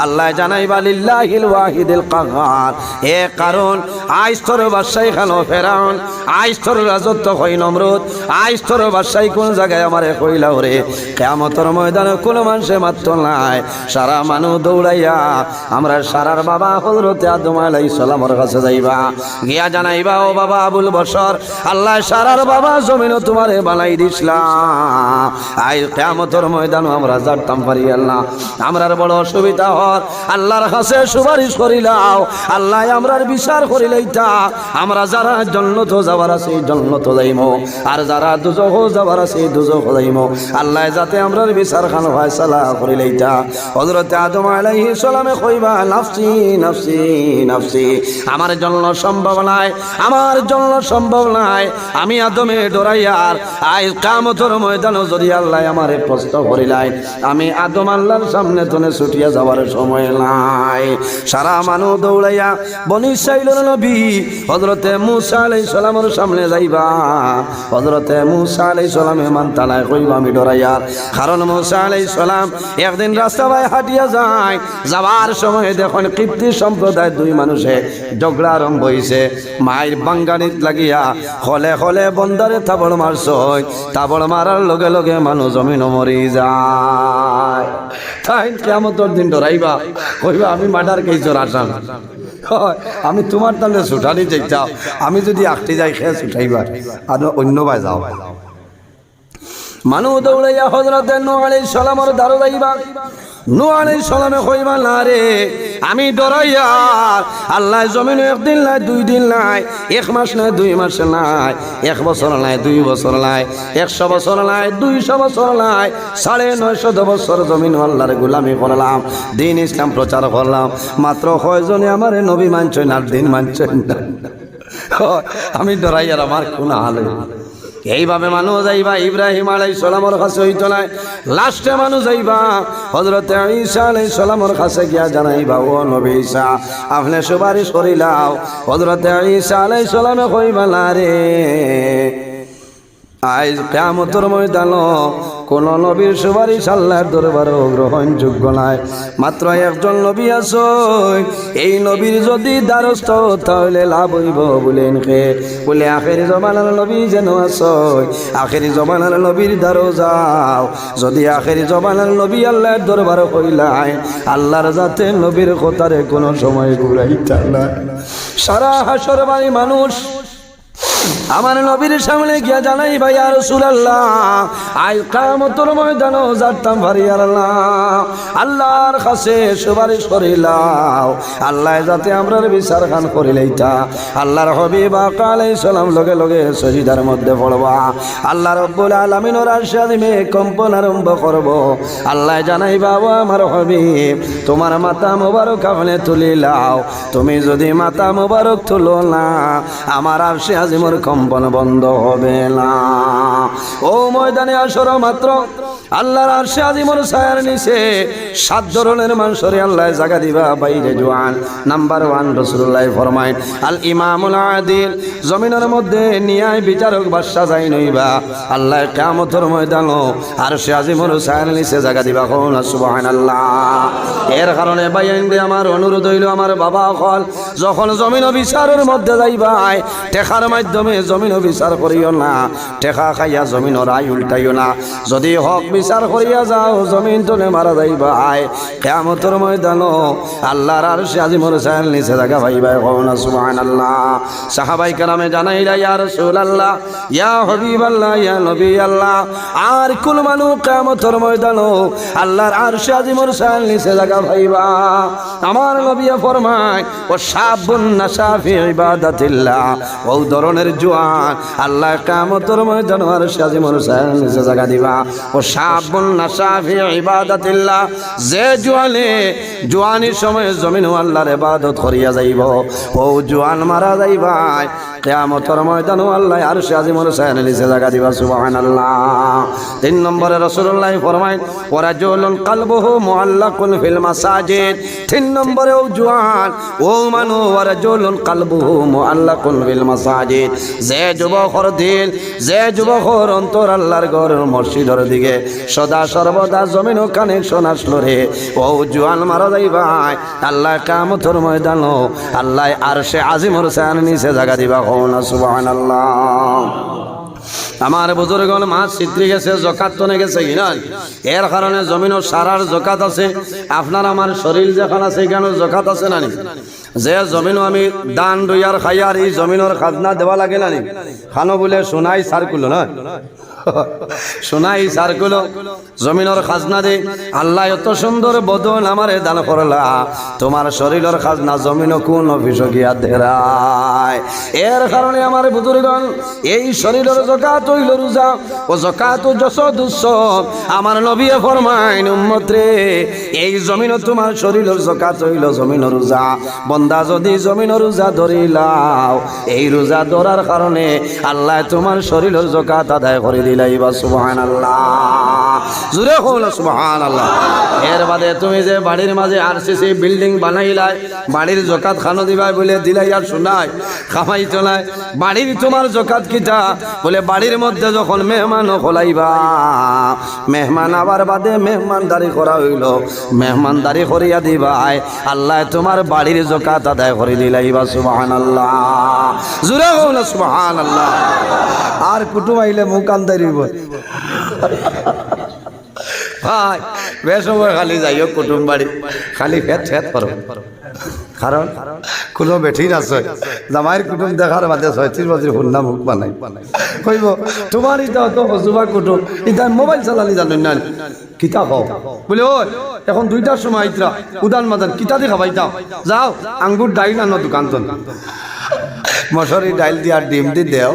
আল্লাহ জানাইবা লিল্লাহিল ওয়াহিদিল কাহ্হার এ কারণ আইস্তর বাদশাহী খানো ফেরাউন আইস্তর রাজত্ব হই নমরুদ আইস্তর বাদশাহী কোন জায়গায় আমারে কইলাও রে কিয়ামতের ময়দানে কোন মানুষে মাত্র নাই সারা মানুষ দৌড়াইয়া আমরা সারার বাবা হযরতে আদম আলাইহিস সালামের কাছে যাইবা গিয়া জানাইবা ও বাবা আবুল বশর আল্লাহ সারার বাবা জমিনও তোমারে বানাই দিছলাম আই কিয়ামতের ময়দানে আমরা জানতাম পারি আল্লাহ আমরার বড় অসুবিধা হর আল্লাহর কাছে সুপারিশ করিলাও আল্লাহ আমরার বিচার করিলাইতা আমরা যারা জান্নাত যাবার আছে জান্নাত যাইমু আর যারা দুজখ যাবার আছে দুজখ যাইমু আল্লাহ যাতে আমরার বিচার খান ফয়সালা করিলাইতা হযরত আদম আলাইহিস সালামে কইবা নাফসি নাফসি নাফসি আমার জন্য সম্ভব নাই আমার জন্য সম্ভব নাই আমি আদমে ডরাইয়ার আই কিয়ামতের ময়দানে যদি আল্লাহ আমারে প্রশ্ন করিলাই আমি আদম আল্লাহর সামনে তনে ছুটিয়া যাবার সময় নাই সারা মানুষ দৌড়াইয়া বনি ইসরাইলের নবী হযরতে মূসা আলাইহিস সালামের সামনে যাইবা হযরতে মূসা আলাইহিস সালামে মানতালায় কইবা আমি ডরাইয়ার কারণ মূসা আলাইহিস সালাম একদিন রাস্তা বাই হাঁটিয়া যায় যাবার সময় দেখুন কিপ্তি সম্প্রদায় দুই মানুষে ঝগড়া আরম্ভ হইছে মায়ের বাঙ্গানিত লাগিয়া হলে হলে বন্দারে তাবড় মারছই তাবড় মারার লগে লগে মানুষ জমিন মরি যায় তাই কিয়ামতের দিন ডরাইবা কইবা আমি মার্ডার কেসের আসামি আমি তোমার তাহলে ছুটানি যাইতাম আমি যদি আঁকতে যাই খেয়ে ছুটাইবা আর অন্য বাই যাও মানুষ দৌড়াইয়া হযরতে নূহ আলাইহিস সালামের দ্বারে যাইবা নূহ আলাইহিস সালামে কইবা না রে আমি ডরাইয়া আল্লাহ জমিনে একদিন নাই দুই দিন নাই এক মাস নাই দুই মাস নাই এক বছর নাই দুই বছর নাই 100 বছর নাই 200 বছর নাই 950 বছর জমিন আল্লাহর গোলামি করলাম দিন ইসলাম প্রচার করলাম মাত্র কয়জনে আমারে নবী মানছে না দিন মানছে না আমি ডরাইয়ার আমার কোন হালে এইভাবে মানুষ যাইবা ইব্রাহিম আলাইহিস সালামের কাছে হইতো না লাস্টে মানুষ যাইবা হযরতে ঈসা আলাইহিস সালামের কাছে গিয়া জানাইবা ও নবী ঈসা আপনি সুপারিশ করিলাও হযরতে ঈসা আলাইহিস সালামে কইবা না রে আজ কিয়ামতের ময়দানে কোন নবীর সুপারিশ আল্লাহর দরবারে গ্রহণযোগ্য নাই মাত্র একজন নবী আছে এই নবীর যদি দ্বারস্থ তাহলে লাভ হইব বলেন কে বলে আখেরি জমানার নবী যেন আছে আখেরি জমানার নবীর দ্বারও যাও যদি আখেরি জমানার নবী আল্লাহর দরবারে কইলাই আল্লাহর যাতে নবীর কথারে কোনো সময় ঘুরাইতা না সারা হাসর বাড়ি মানুষ আমার নবীর সামনে গিয়া জানাই ভাই ইয়া রাসূলুল্লাহ আই কিয়ামতের ময়দানে যাতাম ভারি আল্লাহ আল্লাহর কাছে সুপারিশ করিলাও আল্লাহ যাতে আমরার বিচার খান করিলাইতা আল্লাহর হাবিব আলাইহিস সালাম লগে লগে সজিদার মধ্যে পড়বা আল্লাহ রাব্বুল আলামিনের আরশে আজিমে কম্পন আরম্ভ করব আল্লাহ জানাই বাবা আমার হাবিব তোমার মাথা মোবারক আপনি তুলিলাও তুমি যদি মাথা মোবারক তুলো না আমার আরশে আজিমের কম্পন বন্ধ হবে না ও ময়দানে আসর মাত্র আল্লাহর আরশে আজিমের ছায়ার নিচে 7 ধরনের মানুষরে আল্লাহ জায়গা দিবা বাইরে জওয়ান নাম্বার 1 রাসূলুল্লাহ ফরমায় আল ইমামুল আদিল জমিনের মধ্যে ন্যায় বিচারক বাদশা যাই নইবা আল্লাহ কিয়ামতের ময়দানে আরশে আজিমের ছায়ার নিচে জায়গা দিবা কোন সুবহানাল্লাহ এর কারণে বাইন্দে আমার অনুরোধ হইল আমার বাবা হল যখন জমিন বিচারের মধ্যে যাইবা টেকার মাধ্যমে জমিন বিচার করিও না টেকা খাইয়া জমিন রায় উল্টাইও না যদি হক বিচার করিয়া যাও জমিন তলে মারা যাইবা কিয়ামতের ময়দানে আল্লাহর আরশে আজিমের ছায়ার নিচে জায়গা পাইবা কোন সুবহানাল্লাহ সাহাবায়ে কেরামে জানাইলা ইয়া রাসূলুল্লাহ ইয়া হাবিবাল্লাহ ইয়া নবী আল্লাহ আর কোন মানুষ কিয়ামতের ময়দানে আল্লাহর আরশে আজিমের ছায়ার নিচে জায়গা পাইবা আমার নবী ফরমায় ও শাবুন নাশা ফি ইবাদাতিল্লাহ ও ধরনের ধরনের জোয়ান আল্লাহ কিয়ামতের ময়দানে আরশে আজিমের নিচে জায়গা দিবা। ও শাবুন নাশা ফি ইবাদাতিল্লাহ, যে জোয়ানে জোয়ানির সময় জমিন আল্লাহর ইবাদত করিয়া যাইব, ও জোয়ান মারা যাইবা কিয়ামতের ময়দানে আল্লাহ আরশে আজিমের নিচে জায়গা দিবা। সুবহানাল্লাহ। 3 নম্বরে রাসূলুল্লাহ ফরমায় ওয়া রাজুলুন কলবুহু মুআল্লাকুন ফিল মাসাজিদ। 3 নম্বরে ও জোয়ান ও মানু ওয়া রাজুলুন কলবুহু মুআল্লাকুন ফিল মাসাজিদ, যে যুবকর দিল, যে যুবকর অন্তর আল্লাহর ঘর মসজিদের দিকে সদা সর্বদা জমিন কানেকশন আসলো রে, ও জোয়ান মারা যাইবা আল্লাহ কিয়ামতের ময়দানে আল্লাহ আরশে আজিমের নিচে জায়গা দিবা। সুবহানাল্লাহ। আমার বুজুর্গণ মাছ ছিদ্রি গেছে, জকাত তনে গেছে কিনা, এর কারণে জমিনও সারার জকাত আছে। আপনার আমার শরীর যেখানে আছে এখানে জকাত আছে না? যে জমিনও আমি দান দুইয়ার খাইয়ার এই জমিনের খাজনা দেওয়া লাগে না? খানো বলে সোনাই সার্কুলো না, সোনাই সার্কুলো জমিনের খাজনা দে। আল্লাহ এত সুন্দর বদন আমারে দান করলা, তোমার শরীরের খাজনা জমিন কোন অফিস গিয়া দেরায়। এর কারণে আমার বুজুর্গণ এই শরীরের জকাত হইল রোজা, ও জকাত যশোদুস আমার নবী ফরমাইন উম্মত রে, এই জমিন তোমার শরীরের জকাত হইল জমিন রোজা। বন্দা যদি জমিন রোজা ধরিলাও, এই রোজা ধরার কারণে আল্লাহ তোমার শরীরের জকাত আদায় করে দিলাইবা। সুবহানাল্লাহ। জোরে কইলা সুবহানাল্লাহ। এর বাদে তুমি যে বাড়ির মাঝে আরসিসি বিল্ডিং বানাইলাই, বাড়ির জকাত খানো দিবাই বলে দিলাই আর শোনাই খামাই চলাই, বাড়ির তোমার জকাত কিটা বলে বাড়ির মধ্যে যখন মেহমান খোলাইবা, মেহমান আবার বাদে মেহমানদারি করা হইল, মেহমানদারি করিয়া দিবাই আল্লাহ তোমার বাড়ির জকাত আদায় করে দিলাইবা। সুবহানাল্লাহ। জোরে কইলা সুবহানাল্লাহ। আর কুটুম আইলে মুখ আন্দারিব ভাই, বেসময় খালি যাইও কুটুম বাড়ি, খালি ফেট ফেট করো, কারণ কোনো বেঠিন আছে জামাইয়ের কুটুম দেখার বাদে 36 বছর হুন্না মুখ বানাই কইব তোমার ইটা তো হজুবা কুটুম ইটা মোবাইল চালানি জানেন না, কিতা খাও বলে ও এখন 2টার সময় আইতরা উদান মাদান কিতা দিয়ে খাবাইতাম, যাও আঙ্গুর ডাইল আনো দোকান তো, মশারি ডাইল দিয়ে আর ডিম দি দেও,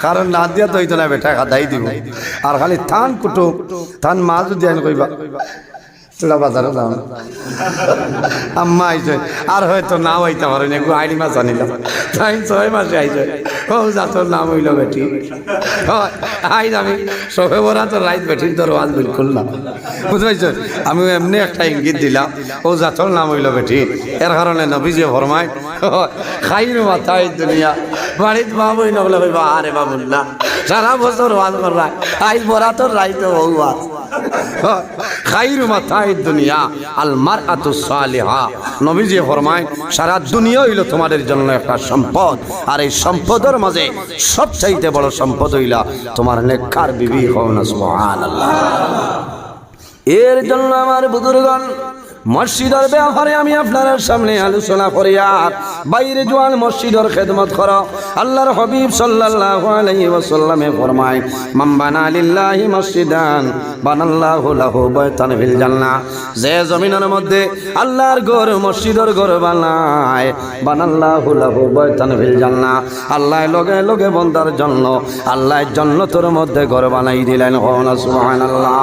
কারণ না দিয়া তো হইতো না, বেটা খাদাই দিব। আর খালি থান কুটুম থান মা যদি আইন কইবা চুলা বাজারে যাও আম্মা আইছে, আর হয়তো নাও আইতে পারেন একটু আইনি মাছ আনিলাম, তাই 6 মাসে আইছে, ও যাতর নাম হইল বেটি, আইজ আমি সবে বরা তো রাইত বেঠির তোর ওয়াজ বিলকুল না, বুঝতে পারছ? আমি এমনি একটা ইঙ্গিত দিলাম, ও যাতর নাম হইল বেটি। এর কারণে নবীজি ফরমায় খাইর মাথায় দুনিয়া বাড়িত মা বই নবলে কইবা আরে বাবুল্লাহ সারা বছর ওয়াজ করা, আইজ বরা তোর রাইতে বউ ওয়াজ। খাইরু মাতাই দুনিয়া আল মারআতু সালিহা, নবীজি ফরমায় সারা দুনিয়া হইল তোমাদের জন্য একটা সম্পদ, আর এই সম্পদের মাঝে সবচাইতে বড় সম্পদ হইলা তোমার নেককার বিবি হও না। সুবহানাল্লাহ। এর জন্য আমার বুজুর্গণ মসজিদের ব্যাপারে আমি আপনার সামনে আলোচনা করি, আর বাইরে জোয়ান মসজিদের খেদমত করো। আল্লাহর হাবিব সাল্লাল্লাহু আলাইহি ওয়াসাল্লামে ফরমায় মান বানা লিল্লাহি মসজিদান বানাল্লাহু লাহু বাইতান ফিল জান্নাহ, যে জমিনের মধ্যে আল্লাহর ঘর মসজিদের ঘর বানায় বানাল্লাহু লাহু বাইতান ফিল জান্নাহ, আল্লাহ লগে লগে বান্দার জন্য আল্লাহ জান্নাতের মধ্যে ঘর বানাই দিলেন। সুবহানাল্লাহ।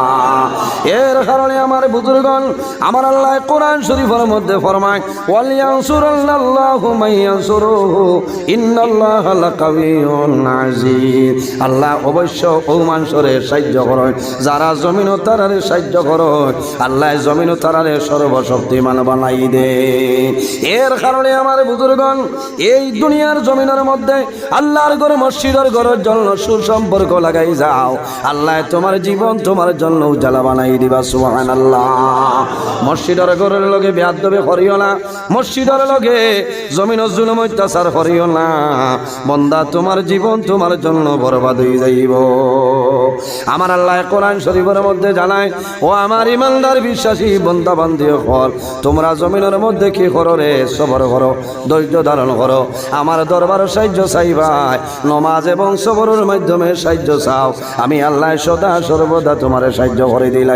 এর কারণে আমার বুজুর্গণ আমার আল্লাহ কোরআন শরীফের মধ্যে ফরমায় ওয়াল ইয়ানসুরাল্লাহু মান ইয়ানসুরুহু ইন্নাল্লাহা লাকাবিয়্যুন আযীজ, আল্লাহ অবশ্য ও মানুষরে সাহায্য করেন যারা জমিন ও তারারে সাহায্য করেন, আল্লাহ জমিন ও তারারে সর্বশক্তিমান বানাই দেন। এর কারণে আমার বুজুর্গণ এই দুনিয়ার জমিনের মধ্যে আল্লাহর ঘর মসজিদের ঘরের জন্য সুসম্পর্ক লাগাই যাও, আল্লাহ তোমার জীবন তোমার জন্য উজালা বানাই দিবা। সুবহানাল্লাহ। মসজিদের ঘরের লগে বেয়াদবি করিও না, মসজিদের লগে জমিন জুলুম অত্যাচার করিও না, বান্দা তোমার জীবন তোমার জন্য বরবাদ হয়ে যাইব। আমার আল্লাহ কোরআন শরীফের মধ্যে জানায় ও আমার ইমানদার বিশ্বাসী বান্দা বান্দি হল, তোমরা জমিনের মধ্যে কি করো রে, সবর করো, ধৈর্য ধারণ করো, আমার দরবার সাহায্য চাইবাই, নমাজ এবং সবরের মাধ্যমে সাহায্য চাও, আমি আল্লাহ সদা সর্বদা তোমার সাহায্য করে দিলাম।